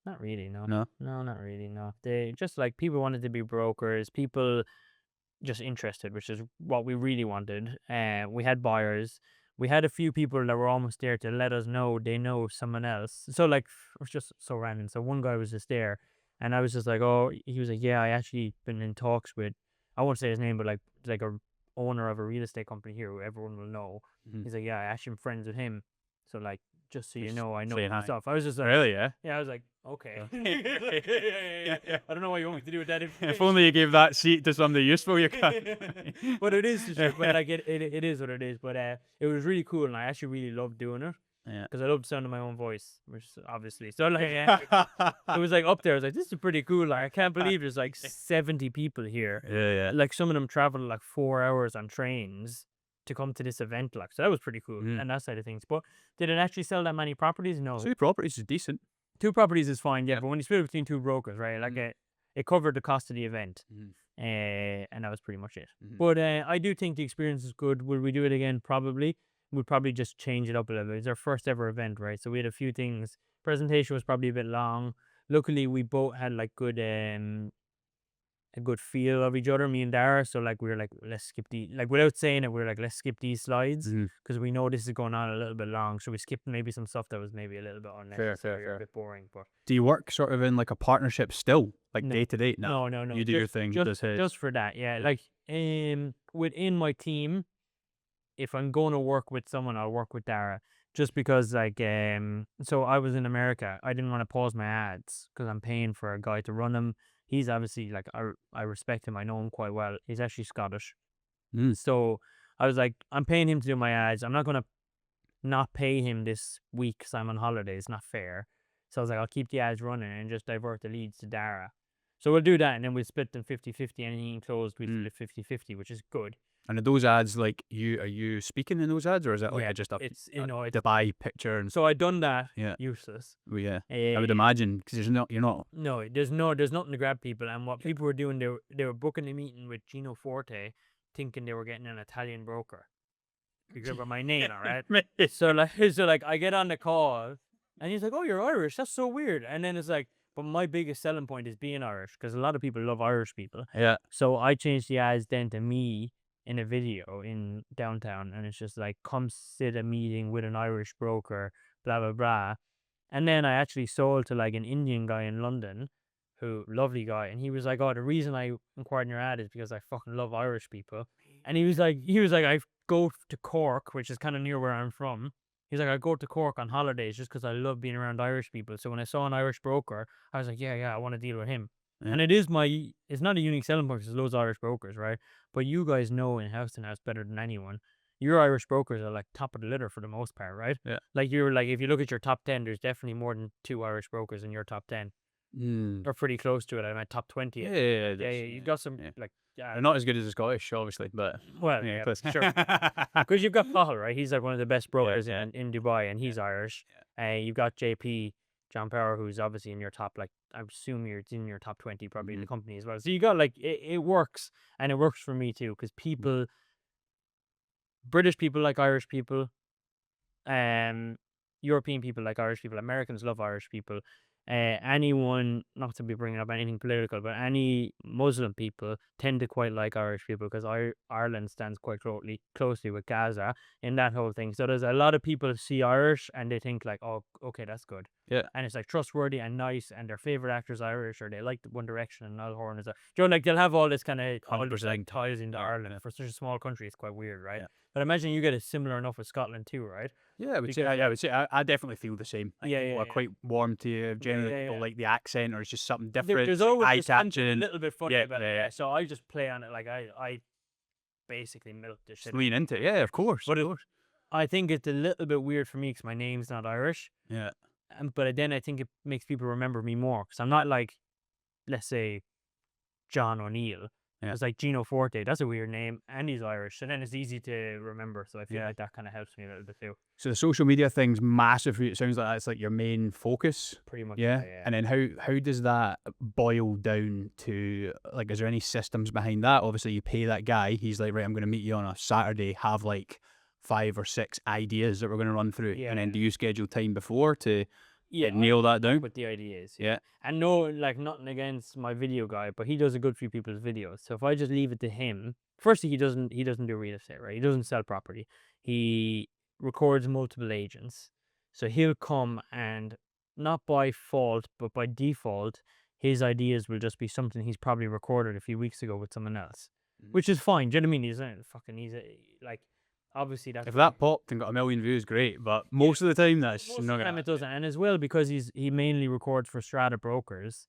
not really, no. No. No, not really, no. They just like people wanted to be brokers, people just interested, which is what we really wanted. We had buyers. We had a few people that were almost there to let us know they know someone else. So like it was just so random. So one guy was just there, and I was just like, oh, he was like, yeah, I actually been in talks with, I won't say his name, but like a owner of a real estate company here who everyone will know. He's like, yeah, I actually am friends with him. So like, just so you Just know, I know saying hi. stuff. I was just like, Really, yeah. yeah, I was like, okay. Yeah. I don't know what you want me to do with that. If only you gave that seat to somebody useful, you can. But it is, but like it is what it is. But it was really cool, and I actually really loved doing it. Yeah. Because I love the sound of my own voice, which is obviously. So like, it was like up there. I was like, this is pretty cool. Like, I can't believe there's like 70 people here. Yeah. Like some of them travel like 4 hours on trains to come to this event. Like, so that was pretty cool, and that side of things. But did it actually sell that many properties? No. 2 properties is decent. 2 properties is fine, yeah. But when you split it between 2 brokers, right? Like it covered the cost of the event, and that was pretty much it. But I do think the experience is good. Will we do it again? Probably. We'll probably just change it up a little bit. It's our first ever event, right? So we had a few things. Presentation was probably a bit long. Luckily, we both had like good a good feel of each other, me and Dara. So like we were like, let's skip the like without saying it, we were like, let's skip these slides Mhm. because we know this is going on a little bit long. So we skipped maybe some stuff that was maybe a little bit unnecessary or a fair. bit boring. But Do you work sort of in like a partnership still, like no, day to day? No, no. you do your thing. Does his? Just for that, yeah. Yeah. Like within my team, if I'm going to work with someone, I'll work with Dara. Just because, like, so I was in America. I didn't want to pause my ads because I'm paying for a guy to run them. He's obviously like, I respect him. I know him quite well. He's actually Scottish. Mm. So I was like, I'm paying him to do my ads. I'm not gonna not pay him this week because I'm on holiday. It's not fair. So I was like, I'll keep the ads running and just divert the leads to Dara. So we'll do that, and then we'll split them 50-50. Anything closed, we'll split 50-50, which is good. And are those ads like are you speaking in those ads, or is it like Yeah, just a it's it's Dubai picture and so I done that. yeah, Useless. well, yeah. I would Uh, imagine because you're not. No, there's nothing to grab people. And what people were doing, they were booking a meeting with Gino Forte, thinking they were getting an Italian broker because of my name, all right? So like I get on the call, and he's like, "Oh, you're Irish? That's so weird." And then it's like, but my biggest selling point is being Irish because a lot of people love Irish people. Yeah. So I changed the ads then to me in a video in downtown, and it's just like, come sit a meeting with an Irish broker, blah blah blah. And then I actually sold to like an Indian guy in London, who lovely guy, and he was like, "Oh, the reason I inquired in your ad is because I fucking love Irish people." And he was like, I go to Cork, which is kind of near where I'm from. He's like, I go to Cork on holidays just because I love being around Irish people. So when I saw an Irish broker, I was like, yeah, I want to deal with him. Yeah. And it's not a unique selling point because there's loads of Irish brokers, right? But you guys know in house and house better than anyone. Your Irish brokers are like top of the litter for the most part, right? Yeah. Like you're like, if you look at your top 10, there's definitely more than 2 Irish brokers in your top 10. Or pretty close to it. I'm at top 20. Yeah. You got some yeah. like, They're not as good as the Scottish, obviously, but well, yeah, yeah, close. sure. Because you've got Paul, right? He's like one of the best brokers yeah. in Dubai, and he's Irish. You've got JP, John Power, who's obviously in your top, like, I assume it's in your top 20 probably in the company as well. So you got like, it works, and it works for me too, because British people like Irish people, European people like Irish people, Americans love Irish people. Anyone, not to be bringing up anything political, but any Muslim people tend to quite like Irish people because Ireland stands quite closely with Gaza in that whole thing. So there's a lot of people see Irish and they think like, oh, okay, that's good. Yeah. And it's like trustworthy and nice, and their favorite actor's Irish, or they like One Direction and Niall Horan is. Like they'll have all this kind of 100% ties into Ireland for such a small country. It's quite weird, right? Yeah. But imagine you get it similar enough with Scotland too, right? Yeah, I would say I definitely feel the same. Yeah, people are quite warm to you. Generally, people like the accent, or it's just something different. There's always eye-catching. a little bit funny about it. yeah. Yeah. So I just play on it like I basically milk the shit. Lean into it. Yeah, of course. But I think it's a little bit weird for me because my name's not Irish. Yeah. But then I think it makes people remember me more because I'm not like, let's say, John O'Neill. Yeah. It's like Gino Forte. That's a weird name, and he's Irish, and then it's easy to remember. So I feel like that kind of helps me a little bit too. So the social media thing's massive for you. It sounds like that's like your main focus. Pretty much. Yeah. And then how does that boil down to, like, is there any systems behind that? Obviously, you pay that guy. He's like, right, I'm going to meet you on a Saturday. Have like 5 or 6 ideas that we're going to run through. Yeah. And then do you schedule time before to yeah, nail that down? What the idea is. Yeah. And no, like, nothing against my video guy, but he does a good few people's videos. So if I just leave it to him, firstly, he doesn't do real estate, right? He doesn't sell property. He records multiple agents. So he'll come, and not by fault, but by default, his ideas will just be something he's probably recorded a few weeks ago with someone else, which is fine. Do you know what I mean? He's like, obviously that's, if that popped and got 1 million views, great. But most of the time, that's most not of the gonna time it doesn't. And as well, because he mainly records for strata brokers.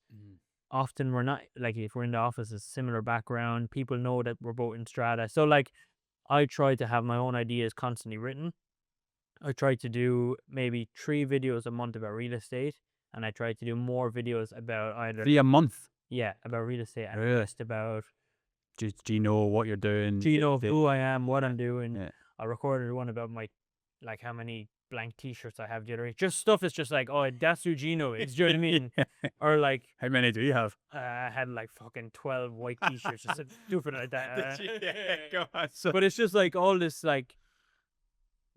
Often we're not, like, if we're in the office, it's a similar background. People know that we're both in strata. So like, I try to have my own ideas constantly written. I try to do maybe 3 videos a month about real estate, and I try to do more videos about either 3 a month. Yeah, about real estate, and Really? just about Just Gino, what you're doing. Gino, who I am, what I'm doing. Yeah. I recorded one about like how many blank t-shirts I have the other day. Just stuff is just like, oh, that's who Gino is. Do you know what I mean? Or like, how many do you have? I had like fucking 12 white t-shirts, just stupid like that. Go on. So, But it's just like all this, like,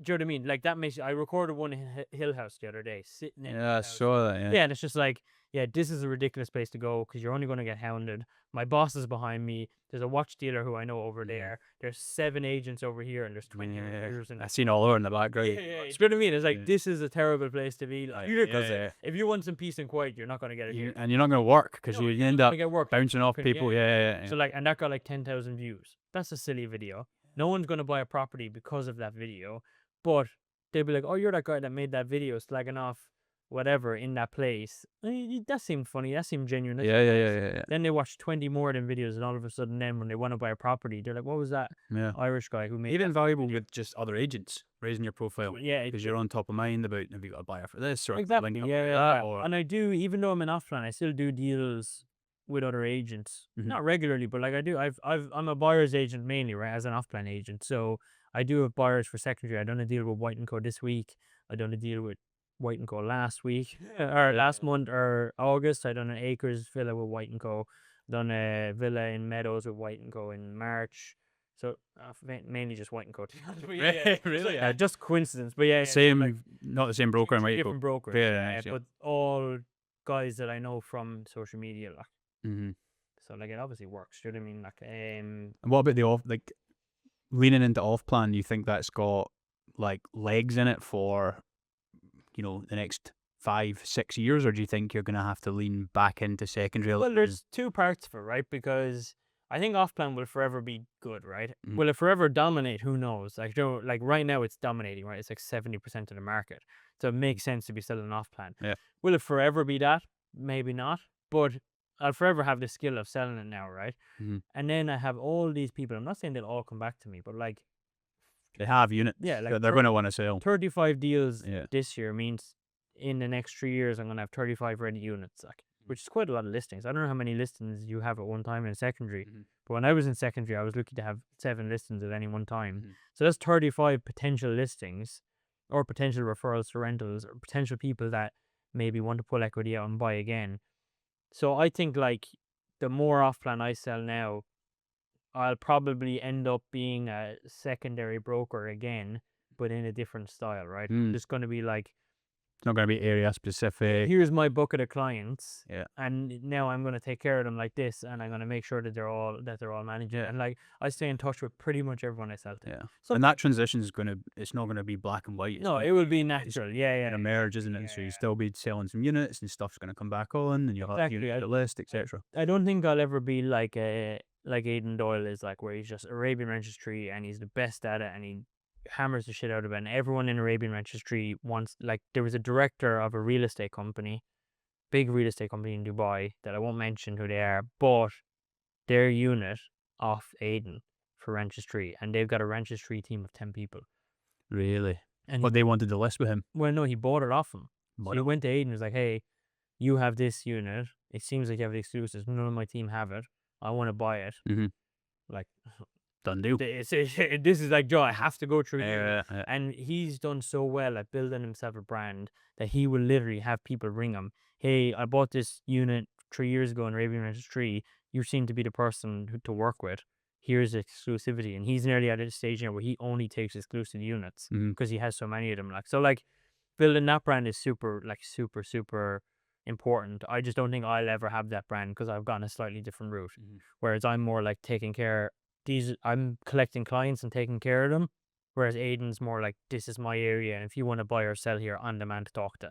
do you know what I mean? Like, that makes, I recorded one in Hill House the other day, sitting in yeah, I Hill House. saw that. Yeah. Yeah, and it's just like, yeah, this is a ridiculous place to go because you're only going to get hounded. My boss is behind me. There's a watch dealer who I know over Yeah. there. There's 7 agents over here, and there's 20 Yeah, recruiters in I this seen one. all over in the background. Yeah, you know what I mean? It's like Yeah. this is a terrible place to be. Like, Yeah, because yeah. if you want some peace and quiet, you're not going to get it here. And you're not going to work because No, you you're end not up gonna get work. bouncing off Yeah, people. Yeah. So like, and that got like 10,000 views. That's a silly video. No one's gonna buy a property because of that video, but they'll be like, "Oh, you're that guy that made that video slagging off whatever in that place." That seemed funny. That seemed genuine. That seemed nice. Yeah. Then they watch 20 more of them videos, and all of a sudden, then when they want to buy a property, they're like, "What was that Yeah. Irish guy who made?" Even valuable with just other agents raising your profile Yeah, because you're on top of mind about have you got a buyer for this or exactly. link up Yeah, with yeah. that or And I do, even though I'm an offline, I still do deals with other agents. Not regularly, but like I do. I'm a buyer's agent mainly, right, as an offline agent. So I do have buyers for secondary. I done a deal with White and Co this week. I done a deal with White and Co last week or last month or August. I done an acres villa with White and Co. Done a villa in Meadows with White and Co in March. So mainly just White and Co. really? Yeah, just coincidence, but yeah, Same, like, not the same broker, two right? different brokers, Yeah, yeah. but all guys that I know from social media, like. And So like it obviously works. Do you know what I mean? Like what about the off, like leaning into off plan? You think that's got like legs in it for, the next 5-6 years, or do you think you're gonna have to lean back into secondary? well, there's two parts for it, right? Because I think off plan will forever be good, right? Mhm. Will it forever dominate? Who knows? Like, like right now it's dominating, right? It's like 70% of the market, so it makes sense to be selling off plan. Yeah. Will it forever be that? Maybe not, but I'll forever have the skill of selling it now, right? Mhm. And then I have all these people. I'm not saying they'll all come back to me, but like, They have units. yeah, like that they're gonna want to sell. 35 deals Yeah. this year means in the next 3 years I'm gonna have 35 ready units, like, which is quite a lot of listings. I don't know how many listings you have at one time in secondary, Mhm. but when I was in secondary, I was lucky to have 7 listings at any one time. Mhm. So that's 35 potential listings, or potential referrals to rentals, or potential people that maybe want to pull equity out and buy again. So I think like the more off plan I sell now, I'll probably end up being a secondary broker again, but in a different style, right? Mm. It's going to be like, It's not gonna be area specific. here's my bucket of clients, Yeah. and now I'm going to take care of them like this, and I'm going to make sure that they're all managed. Yeah. And like I stay in touch with pretty much everyone I sell to. Yeah. So- and that transition is it's not gonna be black and white. It's No, gonna it will be natural. Yeah, gonna merge, isn't it? So you Yeah. still be selling some units and stuff's gonna come back on, and you'll have Exactly. units to list, etc. I don't think I'll ever be like Aidan Doyle is, like, where he's just Arabian Registry and he's the best at it and he hammers the shit out of it. And everyone in Arabian Registry wants, like, there was a director of a real estate company, big real estate company in Dubai that I won't mention who they are, bought their unit off Aidan for Registry, and they've got a Registry team of 10 people. Really? And But they wanted to list with him. well, no, he bought it off him. So Bought he it. went to Aidan and was like, "Hey, you have this unit. It seems like you have the exclusives. None of my team have it. I want to buy it." Mhm. Like, Done deal. this is like, Joe, I have to go through you. Yeah. And he's done so well at building himself a brand that he will literally have people ring him. "Hey, I bought this unit 3 years ago in Arabian Registry. You seem to be the person to work with. Here's exclusivity." And he's nearly at a stage now where he only takes exclusive units Mhm. because he has so many of them. Like, so like building that brand is super, like, super, super important. I just don't think I'll ever have that brand because I've gone a slightly different route. Mhm. Whereas I'm more like taking care, I'm collecting clients and taking care of them. Whereas Aiden's more like, this is my area, and if you want to buy or sell here, I'm the man to talk to.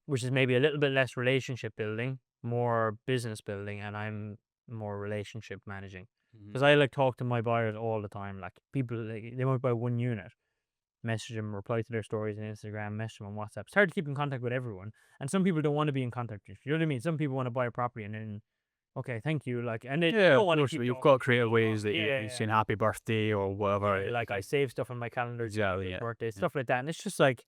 Which is maybe a little bit less relationship building, more business building, and I'm more relationship managing. Because I like talk to my buyers all the time. Like, people, like, they might buy one unit, message them, reply to their stories on Instagram, message them on WhatsApp. It's hard to keep in contact with everyone, and some people don't want to be in contact with you. You know what I mean? Some people want to buy a property and then, okay, thank you, like, and they Yeah, don't of want to course. keep But you've talking got to creative you. ways that Yeah, you're saying happy birthday or whatever. yeah, like I save stuff on my calendar, Exactly, yeah. birthday, Yeah. stuff like that, and it's just like,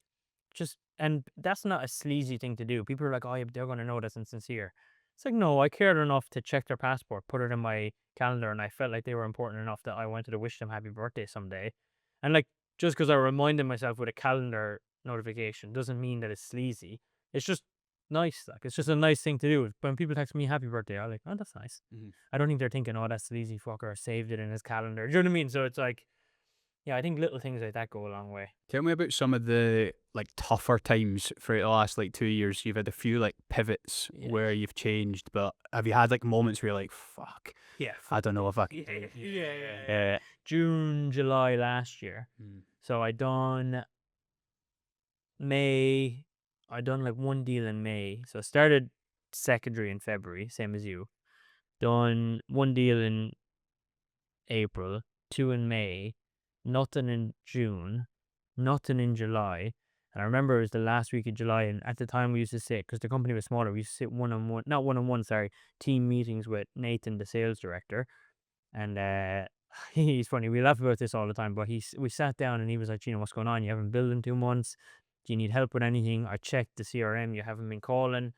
and that's not a sleazy thing to do. People are like, "Oh, they're going to know that's insincere." It's like, no, I cared enough to check their passport, put it in my calendar, and I felt like they were important enough that I wanted to wish them happy birthday someday. And like, just because I reminded myself with a calendar notification doesn't mean that it's sleazy. It's just nice. Like, it's just a nice thing to do. When people text me happy birthday, I'm like, "Oh, that's nice." Mhm. I don't think they're thinking, "Oh, that sleazy fucker saved it in his calendar." Do you know what I mean? So it's like, Yeah, I think little things like that go a long way. Tell me about some of the like tougher times for the last like 2 years. You've had a few like pivots Yeah. where you've changed, but have you had like moments where you're like, fuck, Yeah. I don't know if I can Yeah, do it. yeah. June, July last year. Mm. So I done May. I done like one deal in May. So I started secondary in February, same as you. Done one deal in April, two in May, nothing in June, nothing in July. And I remember it was the last week of July, and at the time we used to sit, because the company was smaller, we used to sit one on one, not one on one, sorry, team meetings with Nathan, the sales director. And he's funny. We laugh about this all the time, but we sat down and he was like, "You know what's going on? You haven't billed in 2 months. Do you need help with anything? I checked the CRM. You haven't been calling."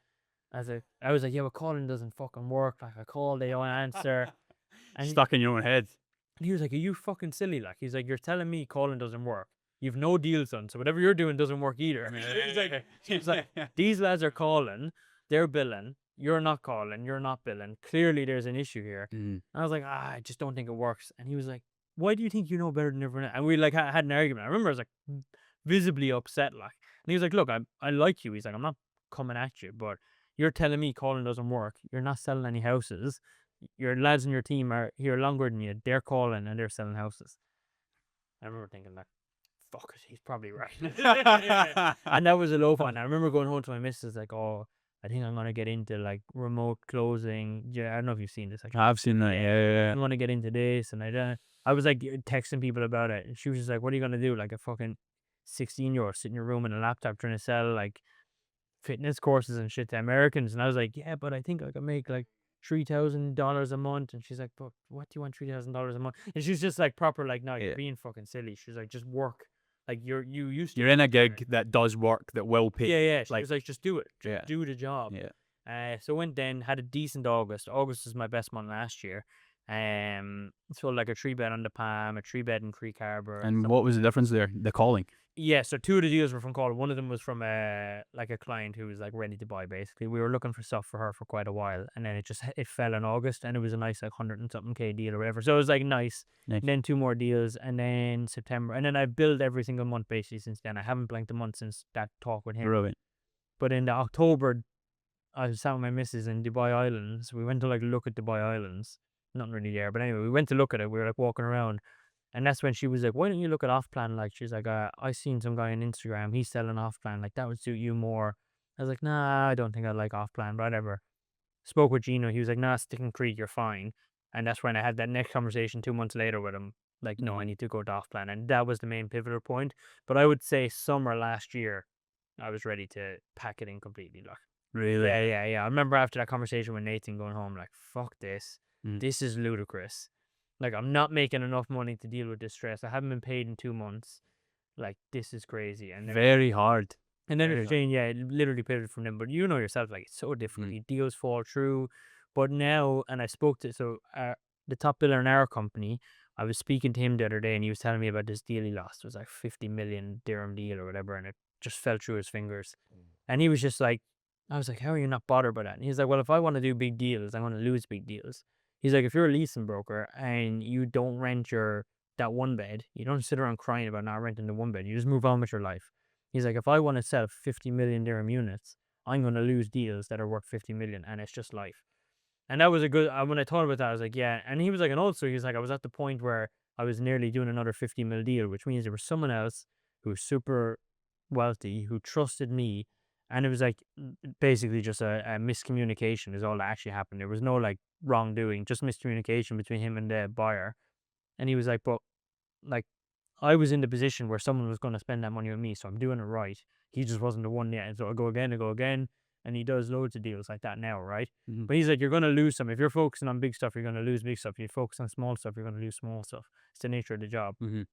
I was like, "Yeah, but calling doesn't fucking work. Like I call, they don't answer." And Stuck in your own head. he was like, "Are you fucking silly? Like," he's like, "You're telling me calling doesn't work. You've no deals done, so whatever you're doing doesn't work either." He's like, "These lads are calling, they're billing. You're not calling, you're not billing. Clearly, there's an issue here." Mm. I was like, I just don't think it works. And he was like, "Why do you think you know better than everyone else?" And we like had an argument. I remember I was like visibly upset, like, and he was like, "Look, I like you." He's like, "I'm not coming at you, but you're telling me calling doesn't work. You're not selling any houses. Your lads in your team are here longer than you. They're calling and they're selling houses." I remember thinking like, fuck it, he's probably right. And that was a low point. I remember going home to my missus like, "Oh, I think I'm gonna get into like remote closing." Yeah, I don't know if you've seen this. Like, I've seen that. Yeah. I'm gonna get into this, and I was like texting people about it, and she was just like, "What are you gonna do? Like a fucking 16-year-old sit in your room in a laptop trying to sell like fitness courses and shit to Americans?" And I was like, "Yeah, but I think I could make like $3,000 a month." And she's like, "But what do you want $3,000 a month?" And she's just like proper like, "No, you're Yeah. being fucking silly." She's like, "Just work. Like you used to." You're in a gig that does work that will pay. Yeah, yeah. She Like, was like, "Just do it. Just yeah, do the job." yeah. So went then, had a decent August. August was my best month last year. So like a 3 bed on the Palm, a 3 bed in Creek Harbor. And what was the difference there? The calling. Yeah, so two of the deals were from Call. One of them was from like a client who was like ready to buy. Basically, we were looking for stuff for her for quite a while, and then it fell in August, and it was a nice like 100 and something K deal or whatever. So it was like nice. Nice. And then two more deals, and then September, and then I billed every single month basically since then. I haven't blanked a month since that talk with him. Brilliant. But in the October, I was out with my missus in Dubai Islands. We went to like look at Dubai Islands. Nothing really there, but anyway, we went to look at it. We were like walking around. And that's when she was like, "Why don't you look at off plan?" Like, she's like, "I seen some guy on Instagram. He's selling off plan. Like, that would suit you more." I was like, "Nah, I don't think I like off plan, but whatever." Spoke with Gino. He was like, "Nah, stick and creek, you're fine." And that's when I had that next conversation 2 months later with him. Like, "No, I Mhm. need to go to off plan." And that was the main pivotal point. But I would say summer last year, I was ready to pack it in completely. Like, Really. yeah. I remember after that conversation with Nathan going home, like, fuck this. Mm. This is ludicrous. Like, I'm not making enough money to deal with this stress. I haven't been paid in 2 months. Like, this is crazy. Very hard. And then Very it's hard. changed, yeah, it literally pivoted from them. But you know yourself, like, it's so difficult. Mm. Deals fall through. But now, and I spoke to, the top biller in our company, I was speaking to him the other day, and he was telling me about this deal he lost. It was like 50 million dirham deal or whatever, and it just fell through his fingers. And he was just like, I was like, "How are you not bothered by that?" And he's like, "Well, if I want to do big deals, I'm going to lose big deals." He's like, "If you're a leasing broker and you don't rent that one bed, you don't sit around crying about not renting the one bed. You just move on with your life." He's like, "If I want to sell 50 million dirham units, I'm going to lose deals that are worth 50 million, and it's just life." And that was a good, when I thought about that, I was like, yeah. And he was like, and also he was like, I was at the point where I was nearly doing another 50 mil deal, which means there was someone else who was super wealthy who trusted me. And it was like basically just a miscommunication is all that actually happened. There was no like wrongdoing, just miscommunication between him and the buyer. And he was like, "But like, I was in the position where someone was going to spend that money on me, so I'm doing it right. He just wasn't the one yet." And so I go again, and he does loads of deals like that now, right? Mhm. But he's like, "You're going to lose some. If you're focusing on big stuff, you're going to lose big stuff. If you focus on small stuff, you're going to lose small stuff. It's the nature of the job." Mhm.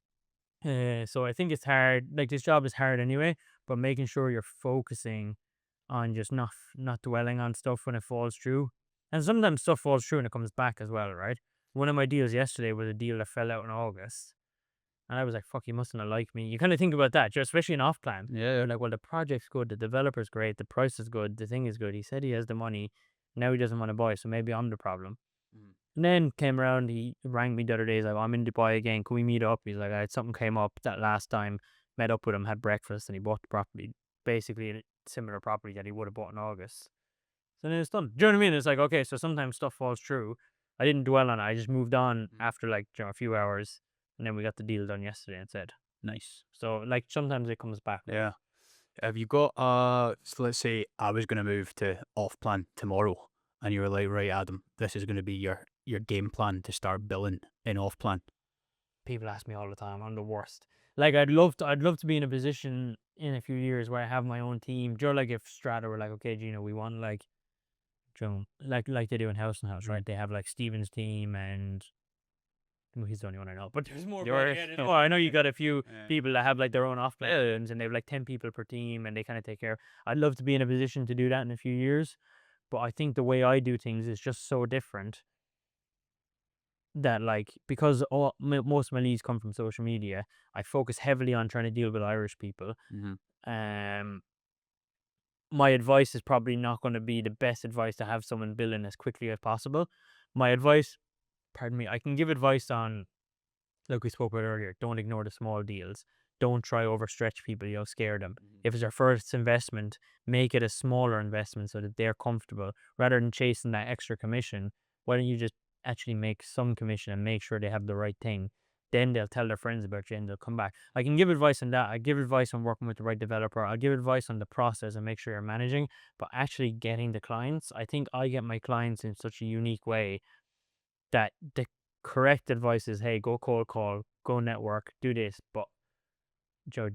So I think it's hard. Like, this job is hard anyway, but making sure you're focusing on just not dwelling on stuff when it falls through. And sometimes stuff falls through and it comes back as well, right? One of my deals yesterday was a deal that fell out in August. And I was like, "Fuck, he mustn't have liked me." You kind of think about that, just especially in off plan. Yeah. You're like, well, the project's good, the developer's great, the price is good, the thing is good. He said he has the money. Now he doesn't want to buy, so maybe I'm the problem. Mm. And then came around, he rang me the other day. He's like, I'm in Dubai again. Can we meet up? He's like, something came up that last time. Met up with him, had breakfast, and he bought the property, basically a similar property that he would have bought in August. So then it's done. Do you know what I mean? It's like, okay, so sometimes stuff falls through. I didn't dwell on it. I just moved on after like a few hours, and then we got the deal done yesterday and said. Nice. So like sometimes it comes back. Yeah. Have you got so let's say I was gonna move to off plan tomorrow and you were like, right, Adam, this is gonna be your game plan to start billing in off plan. People ask me all the time. I'm the worst. Like I'd love to be in a position in a few years where I have my own team. Do you know, like if Strata were like, okay, Gino, we want like, like they do in House and House, right? They have like Steven's team and well, he's the only one I know, but there's more. Oh, I know you got a few people that have like their own off plans and they have like 10 people per team and they kind of take care. I'd love to be in a position to do that in a few years, but I think the way I do things is just so different that like because most of my leads come from social media, I focus heavily on trying to deal with Irish people. Um, my advice is probably not going to be the best advice to have someone billing as quickly as possible. My advice, pardon me, I can give advice on, like we spoke about earlier, don't ignore the small deals. Don't try overstretch people, scare them. If it's their first investment, make it a smaller investment so that they're comfortable. Rather than chasing that extra commission, why don't you just actually make some commission and make sure they have the right thing? Then they'll tell their friends about you and they'll come back. I can give advice on that. I give advice on working with the right developer. I'll give advice on the process and make sure you're managing. But actually getting the clients, I think I get my clients in such a unique way that the correct advice is, hey, go cold call, go network, do this, but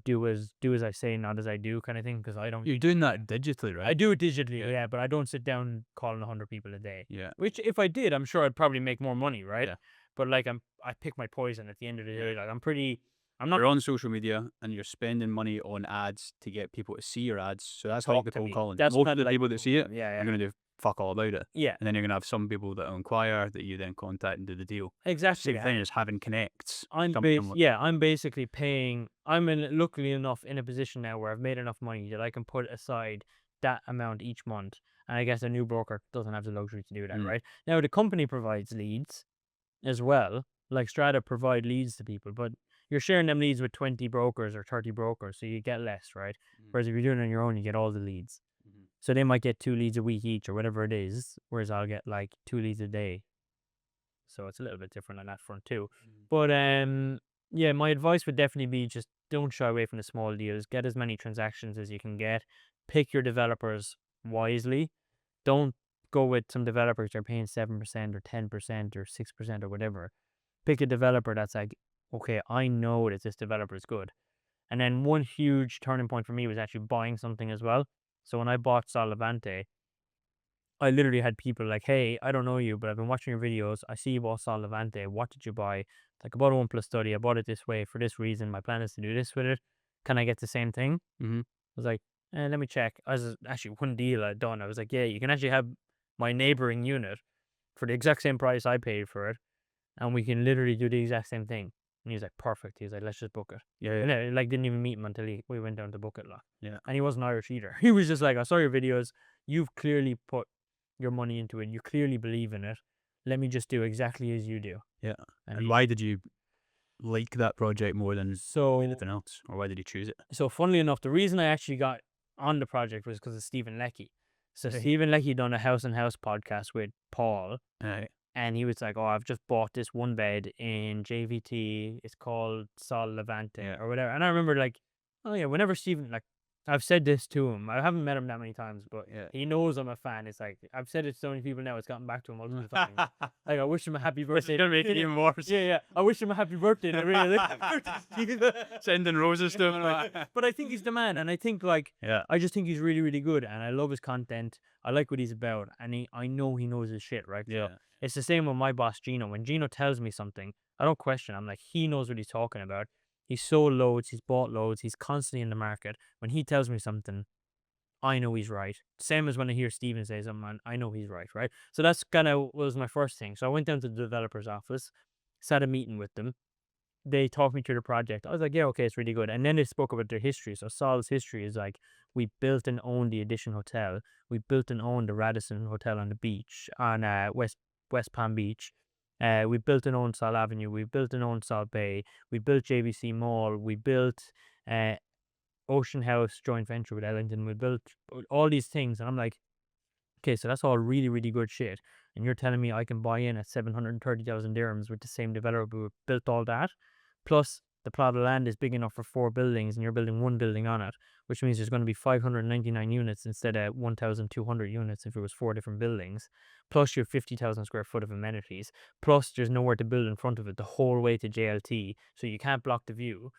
do as I say, not as I do, kind of thing. Because I don't. You're doing that digitally, I right? do it digitally, yeah, but I don't sit down calling 100 people a day. Yeah. Which, if I did, I'm sure I'd probably make more money, right? Yeah. But like, I pick my poison at the end of the day. Like, I'm not. You're on social media and you're spending money on ads to get people to see your ads. So that's how you Talk get to cold me. calling. That's Most kind of of the like people that see it yeah, are going to do fuck all about it. yeah, And then you're going to have some people that will inquire that you then contact and do the deal. exactly. Same thing as having connects. I'm basically paying. Luckily enough in a position now where I've made enough money that I can put aside that amount each month. And I guess a new broker doesn't have the luxury to do that, right? Now the company provides leads as well. Like Strata provide leads to people, but you're sharing them leads with 20 brokers or 30 brokers, so you get less, right? Whereas if you're doing it on your own, you get all the leads. So they might get 2 leads a week each or whatever it is, whereas I'll get like 2 leads a day. So it's a little bit different on that front too. But yeah, my advice would definitely be just don't shy away from the small deals. Get as many transactions as you can get. Pick your developers wisely. Don't go with some developers that are paying 7% or 10% or 6% or whatever. Pick a developer that's like, okay, I know that this developer is good. And then one huge turning point for me was actually buying something as well. So when I bought Sol Levante, I literally had people like, hey, I don't know you, but I've been watching your videos. I see you bought Sol Levante. What did you buy? Like, I bought a OnePlus Study. I bought it this way for this reason. My plan is to do this with it. Can I get the same thing? I was like, let me check. I was actually one deal I'd done. I was like, yeah, you can actually have my neighboring unit for the exact same price I paid for it. And we can literally do the exact same thing. And he was like, perfect. He was like, let's just book it. Yeah. And I like didn't even meet him until we went down to book it. Like. Yeah. And he wasn't Irish either. He was just like, I saw your videos. You've clearly put your money into it. You clearly believe in it. Let me just do exactly as you do. Yeah. And why did you like that project more than so anything else? Or why did you choose it? So funnily enough, the reason I actually got on the project was because of Stephen Leckie. So Stephen Leckie done a House and House podcast with Paul. And he was like, oh, I've just bought this one bed in JVT. It's called Sol Levante or whatever. And I remember like, oh yeah, whenever Stephen, like, I've said this to him. I haven't met him that many times, but he knows I'm a fan. It's like, I've said it to so many people now, it's gotten back to him multiple times. Like, I wish him a happy birthday. It's going to make it even worse. Yeah. I wish him a happy birthday. I really Sending roses to him. But I think he's the man. And I think, like, I just think he's really, really good. And I love his content. I like what he's about. And I know he knows his shit, right? Yeah. So it's the same with my boss, Gino. When Gino tells me something, I don't question. I'm like, he knows what he's talking about. He's sold loads. He's bought loads. He's constantly in the market. When he tells me something, I know he's right. Same as when I hear Steven say something, I know he's right, right? So that's kind of was my first thing. So I went down to the developer's office, sat a meeting with them. They talked me through the project. I was like, yeah, okay, it's really good. And then they spoke about their history. So Sol's history is like, we built and owned the Edition Hotel. We built and owned the Radisson Hotel on the beach, on West Palm Beach. We built an Onsal Avenue. We built an Onsal Bay. We built JVC Mall. We built uh, Ocean House joint venture with Ellington. We built all these things, and I'm like, okay, so that's all really, really good shit. And you're telling me I can buy in at 730,000 dirhams with the same developer who built all that, plus the plot of land is big enough for 4 buildings, and you're building one building on it, which means there's going to be 599 units instead of 1,200 units if it was 4 different buildings. Plus, you have 50,000 square foot of amenities. Plus, there's nowhere to build in front of it the whole way to JLT, so you can't block the view.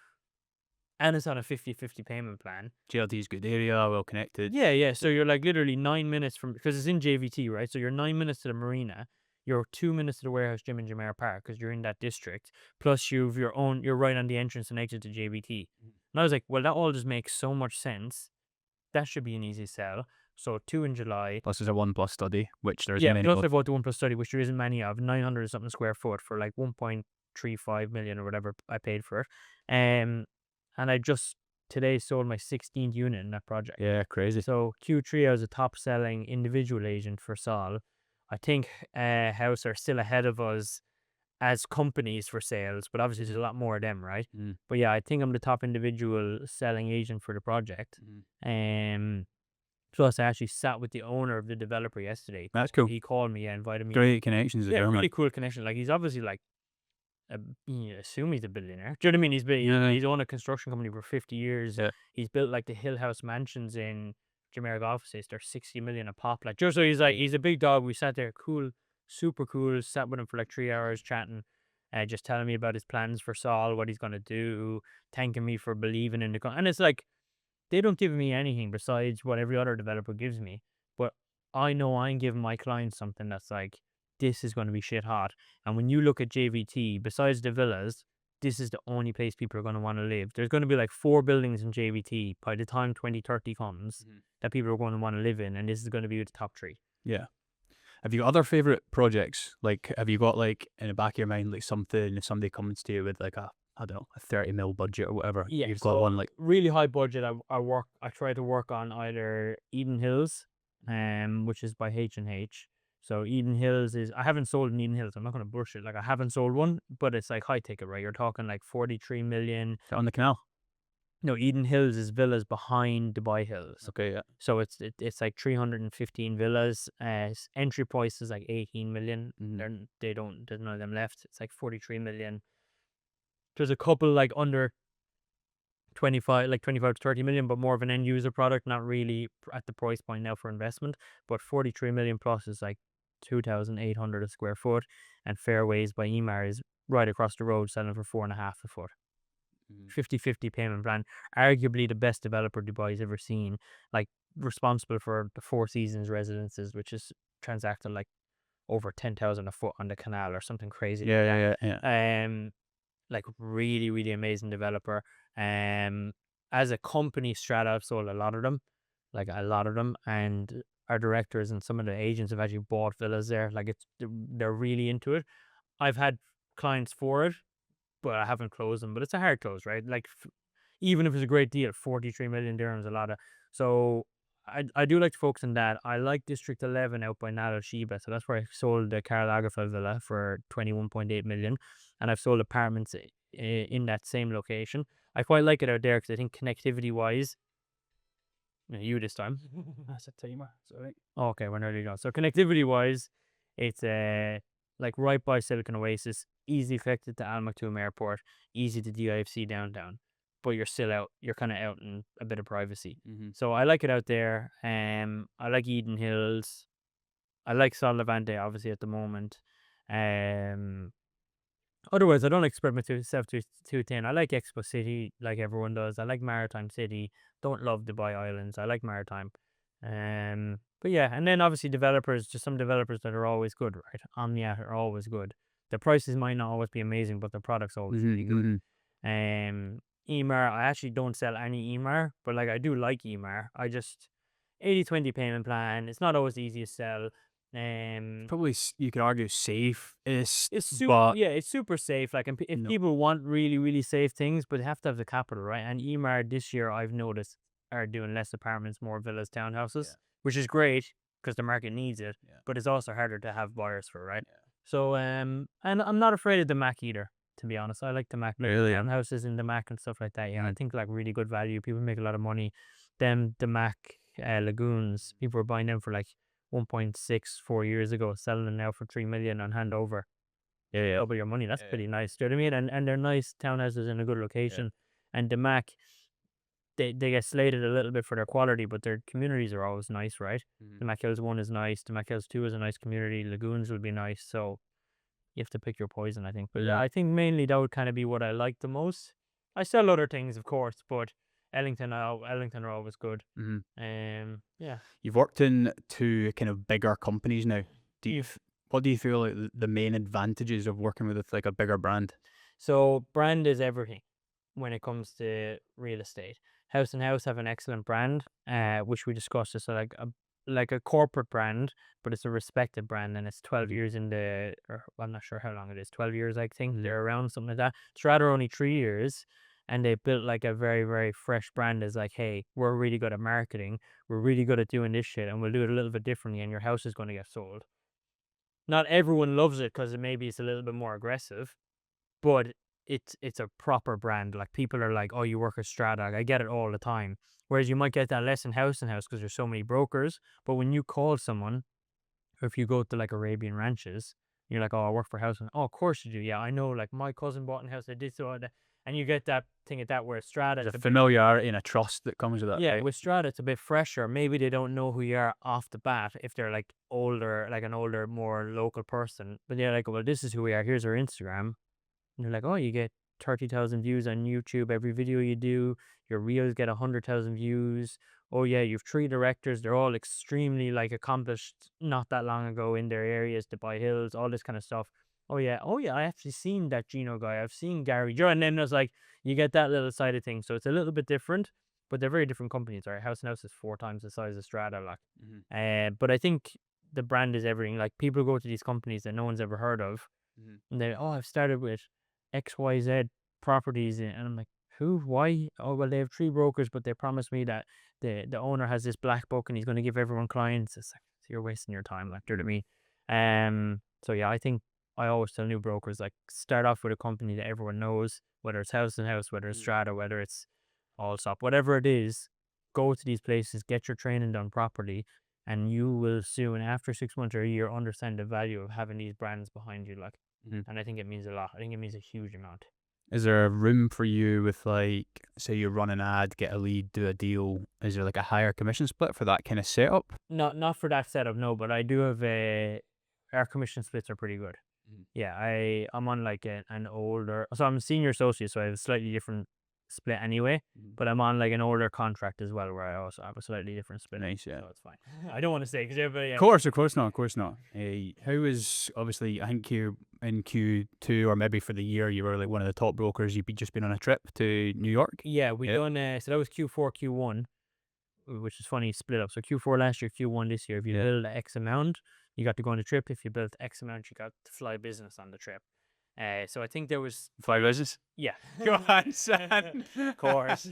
And it's on a 50/50 payment plan. JLT's good area, well connected. Yeah, yeah. So you're like literally 9 minutes from, because it's in JVT, right? So you're 9 minutes to the marina. You're 2 minutes to the warehouse gym in Jumeirah Park because you're in that district. Plus you've your own. You're right on the entrance and exit to JVT. And I was like, well, that all just makes so much sense. That should be an easy sell. So 2 in July. Plus, there's a 1+ study, which there isn't Yeah. many Plus of. I bought the 1+ study, which there isn't many of. 900 something square foot for like 1.35 million or whatever I paid for it. And I just today sold my 16th unit in that project. Yeah, crazy. So Q3, I was a top selling individual agent for Sol. I think House are still ahead of us as companies for sales, but obviously there's a lot more of them, right? Mm. But yeah, I think I'm the top individual selling agent for the project. Plus I actually sat with the owner of the developer yesterday. That's cool. He called me and invited me. Great connections with Yeah, Germany. really cool connection. Like he's obviously like, you assume he's a billionaire. Do you know what I mean? Yeah. He's owned a construction company for 50 years. Yeah. He's built like the Hill House mansions in Jumeirah Golf Estates. They're 60 million a pop. Like, just so he's like, he's a big dog. We sat there, cool, super cool. Sat with him for like 3 hours chatting, just telling me about his plans for Sol, what he's gonna do, thanking me for believing in and it's like they don't give me anything besides what every other developer gives me. But I know I'm giving my clients something that's like, this is going to be shit hot. And when you look at JVT, besides the villas, this is the only place people are going to want to live. There's going to be like 4 buildings in JVT by the time 2030 comes that people are going to want to live in. And this is going to be the top 3. Yeah. Have you got other favorite projects? Like, have you got like in the back of your mind like something if somebody comes to you with like a, I don't know, a 30 mil budget or whatever? Yeah, You've got one like really high budget. I try to work on either Eden Hills, which is by H&H. So Eden Hills is, I haven't sold an Eden Hills. I'm not going to bullshit. Like I haven't sold one, but it's like high ticket, right? You're talking like 43 million. on the canal. No, Eden Hills is villas behind Dubai Hills. Okay, yeah. So it's like 315 villas. Entry price is like 18 million. There's none of them left. It's like 43 million. There's a couple like under 25 to 30 million, but more of an end user product, not really at the price point now for investment. But 43 million plus is like 2,800 a square foot, and Fairways by Emar is right across the road selling for 4.5 a foot. 50/50 payment plan, arguably the best developer Dubai's ever seen, like responsible for the Four Seasons residences, which is transacted like over 10,000 a foot on the canal or something crazy. Yeah. Like really, really amazing developer. As a company, Strata have sold a lot of them, and our directors and some of the agents have actually bought villas there. Like they're really into it. I've had clients for it, but I haven't closed them. But it's a hard close, right? Like even if it's a great deal, 43 million dirhams, a lot of. So I do like to focus on that. I like District 11 out by Nal Sheba, so that's where I sold the Karl Lagerfeld villa for 21.8 million, and I've sold apartments in that same location. I quite like it out there because I think connectivity wise, you this time. That's a timer. Sorry. Okay, we're nearly done. So connectivity wise, it's like right by Silicon Oasis, easy connected to Al Maktoum Airport, easy to DIFC downtown, but you're still out. You're kind of out in a bit of privacy. So I like it out there. I like Eden Hills. I like Sol Levante, obviously at the moment. Otherwise, I don't like spread myself too thin. I like Expo City, like everyone does. I like Maritime City. Don't love Dubai Islands. I like Maritime. But yeah, and then obviously developers, just some developers that are always good, right? Omniat are always good. The prices might not always be amazing, but the product's always really good. Emar, I actually don't sell any Emar, but like I do like Emar. I just 80/20 payment plan. It's not always easy to sell. Probably you could argue safe is, It's super, but yeah, it's super safe. Like, if No. people want really, really safe things, but they have to have the capital, right? And Emar this year, I've noticed, are doing less apartments, more villas, townhouses, Yeah. which is great because the market needs it. Yeah. But it's also harder to have buyers for, right? So and I'm not afraid of the Mac either. To be honest, I like the Mac Really? Yeah. townhouses in the Mac and stuff like that. Yeah, and I Mhm. think like really good value. People make a lot of money. Them the Mac Lagoons. People were buying them for like 1.64 years ago, selling them now for 3 million on handover. Yeah, yeah. Double your money. That's Yeah, pretty nice. Do you know what I mean? And they're nice townhouses in a good yeah. location. And the Mac, they get slated a little bit for their quality, but their communities are always nice, right? Mhm. The Mac Hills one is nice. The Mac Hills two is a nice community. Lagoons would be nice. So you have to pick your poison, I think. But yeah, Mhm. I think mainly that would kind of be what I like the most. I sell other things, of course, but Ellington are always good. Mhm. Yeah. You've worked in two kind of bigger companies now. Do you, You've what do you feel like the main advantages of working with like a bigger brand? So brand is everything when it comes to real estate. House and House have an excellent brand, which we discussed. It's like a corporate brand, but it's a respected brand, and it's 12 years in the. Or I'm not sure how long it is. 12 years, I think Mhm. they're around something like that. Strata are only 3 years, and they built like a very very fresh brand. Is like, hey, we're really good at marketing. We're really good at doing this shit, and we'll do it a little bit differently, and your house is going to get sold. Not everyone loves it because maybe it's a little bit more aggressive, but it's a proper brand. Like people are like, "Oh, you work at Strata." Like, I get it all the time. Whereas you might get that less in House and House because there's so many brokers. But when you call someone, or if you go to like Arabian Ranches, you're like, "Oh, I work for House and." Oh, of course you do. Yeah, I know. Like my cousin bought a house. I did so, and you get that thing at that where Strata, There's a it's a bit. familiarity and a trust that comes with that, Yeah, right? with Strata, it's a bit fresher. Maybe they don't know who you are off the bat if they're like older, like an older, more local person. But they're like, well, this is who we are. Here's our Instagram. And they're like, "Oh, you get 30,000 views on YouTube every video you do. Your reels get 100,000 views. Oh yeah, you've three directors. They're all extremely like accomplished not that long ago in their areas, Dubai Hills, all this kind of stuff. Oh yeah, I actually seen that Gino guy. I've seen Gary Joe." And then there's like you get that little side of things. So it's a little bit different, but they're very different companies. Right, House and House is 4 times the size of Strata, like. Mhm. But I think the brand is everything. Like people go to these companies that no one's ever heard of, Mhm. and they, "Oh, I've started with XYZ properties." And I'm like, "Who? Why?" "Oh, well, they have three brokers, but they promised me that the owner has this black book and he's going to give everyone clients." It's like, so you're wasting your time, like, do you know what I mean? So yeah, I think I always tell new brokers, like, start off with a company that everyone knows, whether it's House and House, whether it's Mhm. Strata, whether it's Allsop, whatever it is. Go to these places, get your training done properly, and you will soon, after 6 months or a year, understand the value of having these brands behind you. Like, Mhm. and I think it means a lot. I think it means a huge amount. Is there a room for you with like, say you run an ad, get a lead, do a deal? Is there like a higher commission split for that kind of setup? Not for that setup, no, but I do have a our commission splits are pretty good. Mhm. Yeah, I'm on like an older, so I'm a senior associate, so I have a slightly different split anyway. Mhm. But I'm on like an older contract as well, where I also have a slightly different split, Nice, yeah. so it's fine. I don't want to say because everybody, Of course not, of course not. How was obviously? I think you in Q2 or maybe for the year you were like one of the top brokers. You'd just been on a trip to New York. yeah, we Yeah. done. So that was Q4, Q1, which is funny, split up. So Q4 last year, Q1 this year. If you Yeah. build X amount, you got to go on the trip. If you built X amount, you got to fly business on the trip. So I think there was, Fly business. yeah, Go on, son. of course.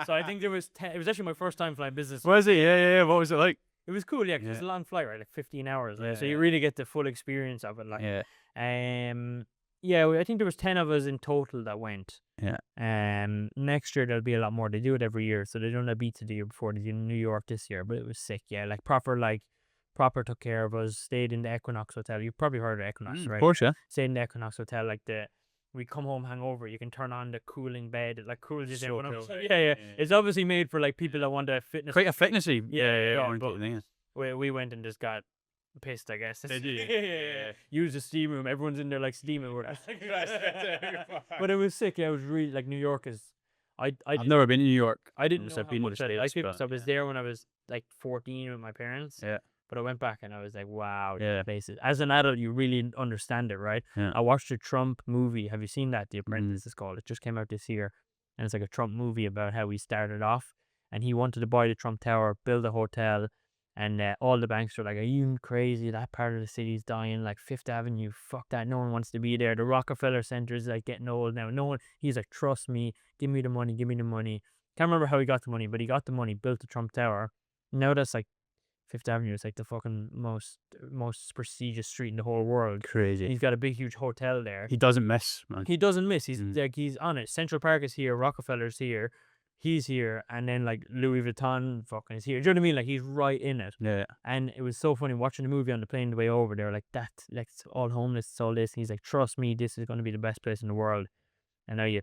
So I think there was 10, it was actually my first time flying business. Was it? Yeah, yeah, yeah. What was it like? It was cool, yeah, because it's Yeah. a long flight, right? Like 15 hours. Yeah, So you yeah. really get the full experience of it. Like, Yeah. um, yeah, I think there was 10 of us in total that went. Yeah. Next year there'll be a lot more. They do it every year, so they done a beat the year before. They did New York this year, but it was sick. Yeah, like proper took care of us. Stayed in the Equinox Hotel. You've probably heard of Equinox, Of right? course, yeah. Stayed in the Equinox Hotel. Like we come home hangover. You can turn on the cooling bed. It like cools you down. So When cool. yeah, yeah. It's obviously made for like people that want a fitness. Quite a fitnessy. Yeah, oriented thing. we went and just got pissed, I guess. Did you? Yeah. Use the steam room. Everyone's in there like steaming. But it was sick. Yeah, it was really like New York is. I've never been to New York. I didn't Just know I've how been to much the I liked States, it. but So I was there when I was like 14 with my parents. yeah, But I went back and I was like, wow, yeah, these places. As an adult, you really understand it, right? yeah. I watched a Trump movie. Have you seen that? The Mhm. Apprentice is called. It just came out this year. And it's like a Trump movie about how he started off. And he wanted to buy the Trump Tower, build a hotel. And all the banks were like, "Are you crazy? That part of the city's dying. Like Fifth Avenue, fuck that. No one wants to be there. The Rockefeller Center is like getting old now. No one." He's like, "Trust me. Give me the money. Give me the money." Can't remember how he got the money, but he got the money, built the Trump Tower. Now that's like Fifth Avenue is like the fucking most prestigious street in the whole world. Crazy. He's got a big, huge hotel there. He doesn't miss, man. He doesn't miss. He's Mm. like, he's on it. Central Park is here. Rockefeller's here. He's here, and then like Louis Vuitton fucking is here. Do you know what I mean? Like he's right in it. Yeah. And it was so funny watching the movie on the plane the way over. They were like, that, like, it's all homeless, it's all this. And he's like, trust me, this is going to be the best place in the world. And now you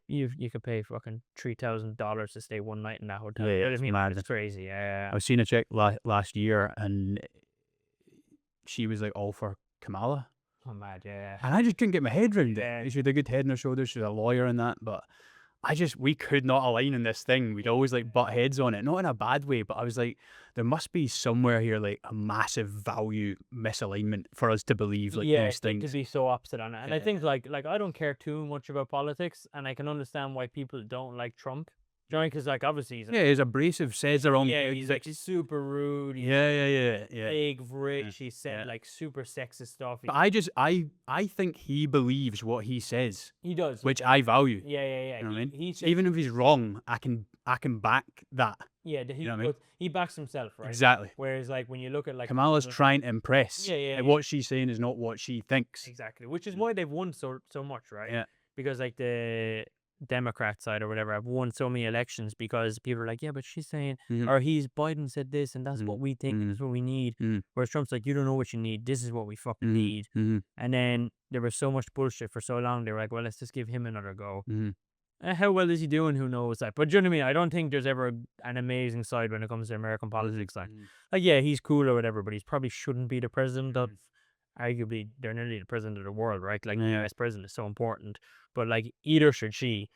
could pay fucking $3,000 to stay one night in that hotel. Yeah, You know what I it's mean? madness. It's crazy. Yeah. I was seeing a chick last year, and she was like all for Kamala. Oh, mad. Yeah. And I just couldn't get my head around Yeah. it. She had a good head on her shoulders. She was a lawyer and that, but we could not align in this thing. We'd always like butt heads on it, not in a bad way, but I was like, there must be somewhere here like a massive value misalignment for us to believe like Yeah, these to things. be so opposite on it. And I Yeah. think like I don't care too much about politics, and I can understand why people don't like Trump. Do you know, because like obviously he's Yeah, he's abrasive, says the wrong yeah, thing. he's like super rude. He's Yeah. big, rich. He said Yeah. like super sexist stuff. But I think he believes what he says, He does, which I value. yeah. You know what I mean? He's Even if he's wrong, I can back that. yeah. you know what I mean? He backs himself, right? Exactly. Whereas like when you look at like Kamala's trying to impress. Yeah. And what she's saying is not what she thinks. exactly, which is why they've won so much, right? Yeah. Because like the Democrat side or whatever have won so many elections because people are like, yeah, but she's saying, Mhm. or Biden said this, and that's what we think, Mhm. that's what we need. Mhm. Whereas Trump's like, you don't know what you need. This is what we fucking Mhm. need. Mhm. And then there was so much bullshit for so long. They were like, well, let's just give him another go. Mhm. How well is he doing? Who knows? Like, but do you know what I mean? I don't think there's ever an amazing side when it comes to American politics. Like, yeah, he's cool or whatever, but he probably shouldn't be the president of. Arguably, they're nearly the president of the world, right? Like, the Yeah. US president is so important, but like, either should she.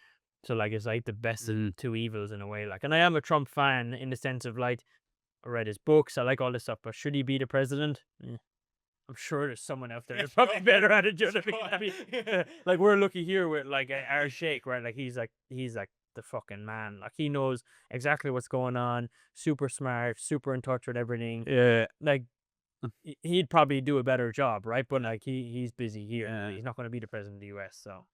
So like, it's like the best Mhm. of two evils in a way. Like, and I am a Trump fan in the sense of like, I read his books, I like all this stuff, but should he be the president? I'm sure there's someone out there that's probably better at it. Do you know what I mean? Like we're lucky here with like our Sheikh, right? Like he's like the fucking man. Like he knows exactly what's going on. Super smart, super in touch with everything. Yeah. Like he'd probably do a better job, right? But like he's busy here. Yeah. He's not going to be the president of the US. So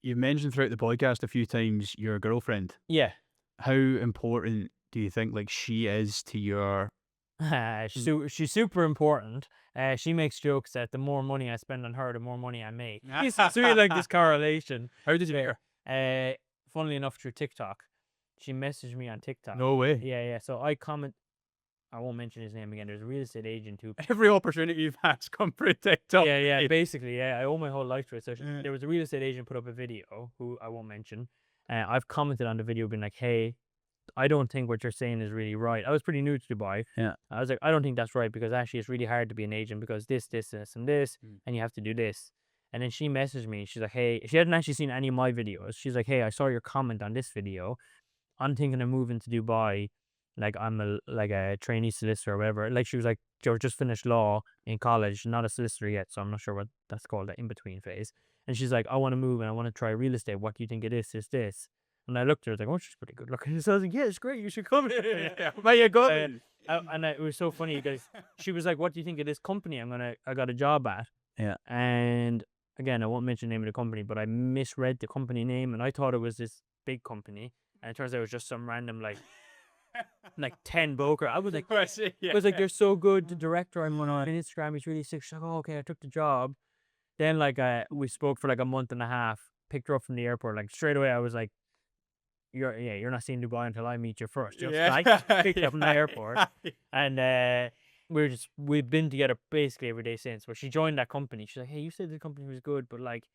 You've mentioned throughout the podcast a few times your girlfriend. yeah. How important do you think like she is to your She's super important. She makes jokes that the more money I spend on her, the more money I make. It's really like this correlation. How did you meet her? Funnily enough, through TikTok. She messaged me on TikTok. No way. Yeah. So I won't mention his name again. There's a real estate agent who. Every opportunity you've had's come through TikTok. Yeah. Basically, yeah. I owe my whole life to it. So Yeah. there was a real estate agent put up a video who I won't mention. I've commented on the video, being like, "Hey, I don't think what you're saying is really right." I was pretty new to Dubai. Yeah. I was like, I don't think that's right because actually it's really hard to be an agent because this, and this, and you have to do this. And then she messaged me. She's like, hey, she hadn't actually seen any of my videos. She's like, hey, I saw your comment on this video. I'm thinking of moving to Dubai. Like I'm a trainee solicitor or whatever. Like she was like, Joe just finished law in college, not a solicitor yet, so I'm not sure what that's called, the in between phase. And she's like, I want to move and I want to try real estate. What do you think it is? This? And I looked at her, I was like, oh, she's pretty good looking. So I was like, yeah, it's great. You should come. Where you going? And it was so funny because she was like, what do you think of this company I got a job at? Yeah. And again, I won't mention the name of the company, but I misread the company name and I thought it was this big company. And it turns out it was just some random like 10 broker. I was like, they're so good. The director I'm on Instagram, he's really sick. She's like, oh, okay, I took the job. Then we spoke for like a month and a half, picked her up from the airport. Like straight away, I was like, you're not seeing Dubai until I meet you first. Just picked her up from the airport. And we've been together basically every day since. But she joined that company. She's like, hey, you said the company was good, but like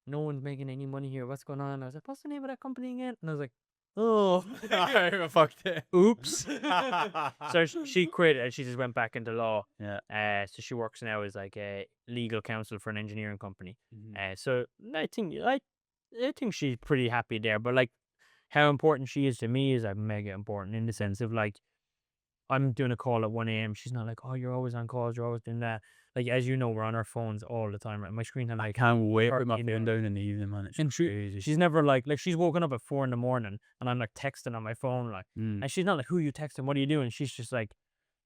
no one's making any money here. What's going on? I was like, what's the name of that company again? And I was like, oh, I fucked it. oops. So she quit and she just went back into law. Yeah. So she works now as like a legal counsel for an engineering company. So I think she's pretty happy there. But like how important she is to me is like mega important in the sense of like I'm doing a call at 1 a.m. She's not like, oh, you're always on calls, you're always doing that. Like as you know, we're on our phones all the time. Right? My screen time. I can't wait to put my 13 phone down in the evening, man. It's crazy. She's never like she's woken up at 4 a.m. and I'm like texting on my phone and she's not like, who you texting, what are you doing? She's just like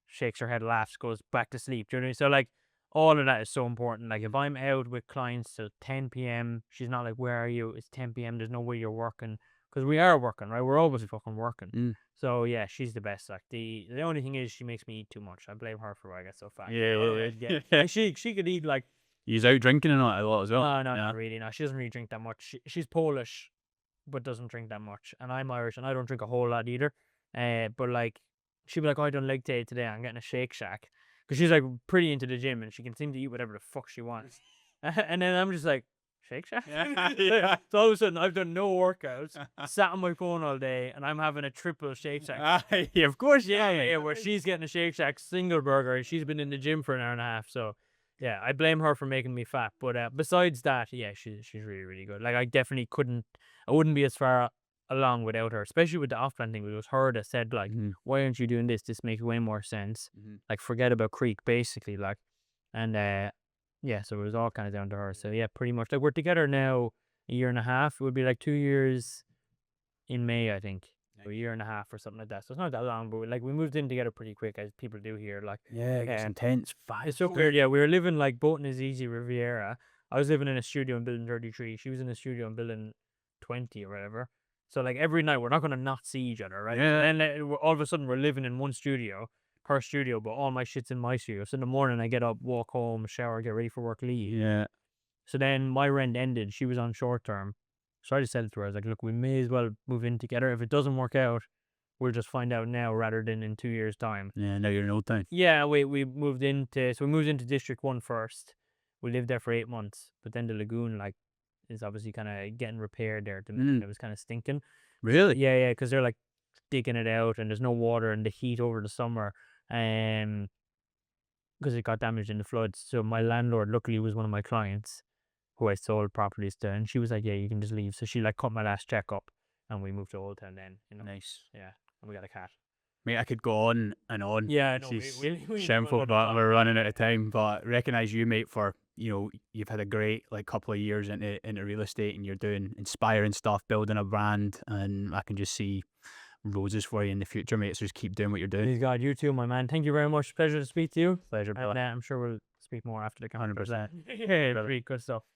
shakes her head, laughs, goes back to sleep. Do you know what I mean? So like all of that is so important. Like if I'm out with clients till 10 p.m, she's not like, where are you? It's 10 p.m, there's no way you're working, because we are working, right? We're always fucking working. So yeah, she's the best. Like the only thing is she makes me eat too much. I blame her for why I get so fat. Yeah. Like, she could eat like He's out drinking and all a lot as well. no, Yeah. not really. No, she doesn't really drink that much. She's Polish, but doesn't drink that much. And I'm Irish, and I don't drink a whole lot either. But like, she'd be like, "Oh, I done leg day today. I'm getting a Shake Shack," because she's like pretty into the gym and she can seem to eat whatever the fuck she wants. And then I'm just like, Shake Shack. Yeah. So all of a sudden, I've done no workouts, sat on my phone all day, and I'm having a triple Shake Shack. Yeah, of course, yeah, Yeah, where she's getting a Shake Shack single burger, and she's been in the gym for an hour and a half. So yeah, I blame her for making me fat. But besides that, yeah, she's really really good. Like I definitely couldn't, I wouldn't be as far along without her, especially with the off plan thing. It was her that said like, Mhm. "Why aren't you doing this? This makes way more sense. Mhm. Like forget about Creek, basically." Like, and yeah, so it was all kind of down to her. So yeah, pretty much. Like we're together now a year and a half. It would be like 2 years in May, I think. A year and a half or something like that. So it's not that long, but like we moved in together pretty quick, as people do here. Like, Yeah, it gets intense fast. it's so weird. Yeah, we were living like both in Azizi Riviera. I was living in a studio in building 33. She was in a studio in building 20 or whatever. So like every night we're not gonna not see each other, right? Yeah. And then all of a sudden we're living in one studio, her studio, but all my shit's in my studio. So in the morning I get up, walk home, shower, get ready for work, leave. Yeah. So then my rent ended. She was on short term. So I just said it to her, I was like, look, we may as well move in together. If it doesn't work out, we'll just find out now rather than in 2 years' time. Yeah, now you're in Old Town. Yeah, we moved into, so we moved into District 1 first. We lived there for 8 months, but then the lagoon like is obviously kind of getting repaired there. Mm. It was kind of stinking. Really? Yeah, because they're like digging it out and there's no water and the heat over the summer. Because it got damaged in the floods. So my landlord luckily was one of my clients who I sold properties to, and she was like, "Yeah, you can just leave." So she like cut my last check up, and we moved to Old Town then. Nice. Yeah, and we got a cat. Mate, I could go on and on. Yeah, I know. It's We shameful, run but out of we're running out of time. But recognise you, mate, for you've had a great like couple of years into real estate, and you're doing inspiring stuff, building a brand, and I can just see roses for you in the future, mate. So just keep doing what you're doing. Please God, you too, my man. Thank you very much. Pleasure to speak to you. Pleasure, brother. I'm sure we'll speak more after the conference. 100%. Yeah, great, good stuff.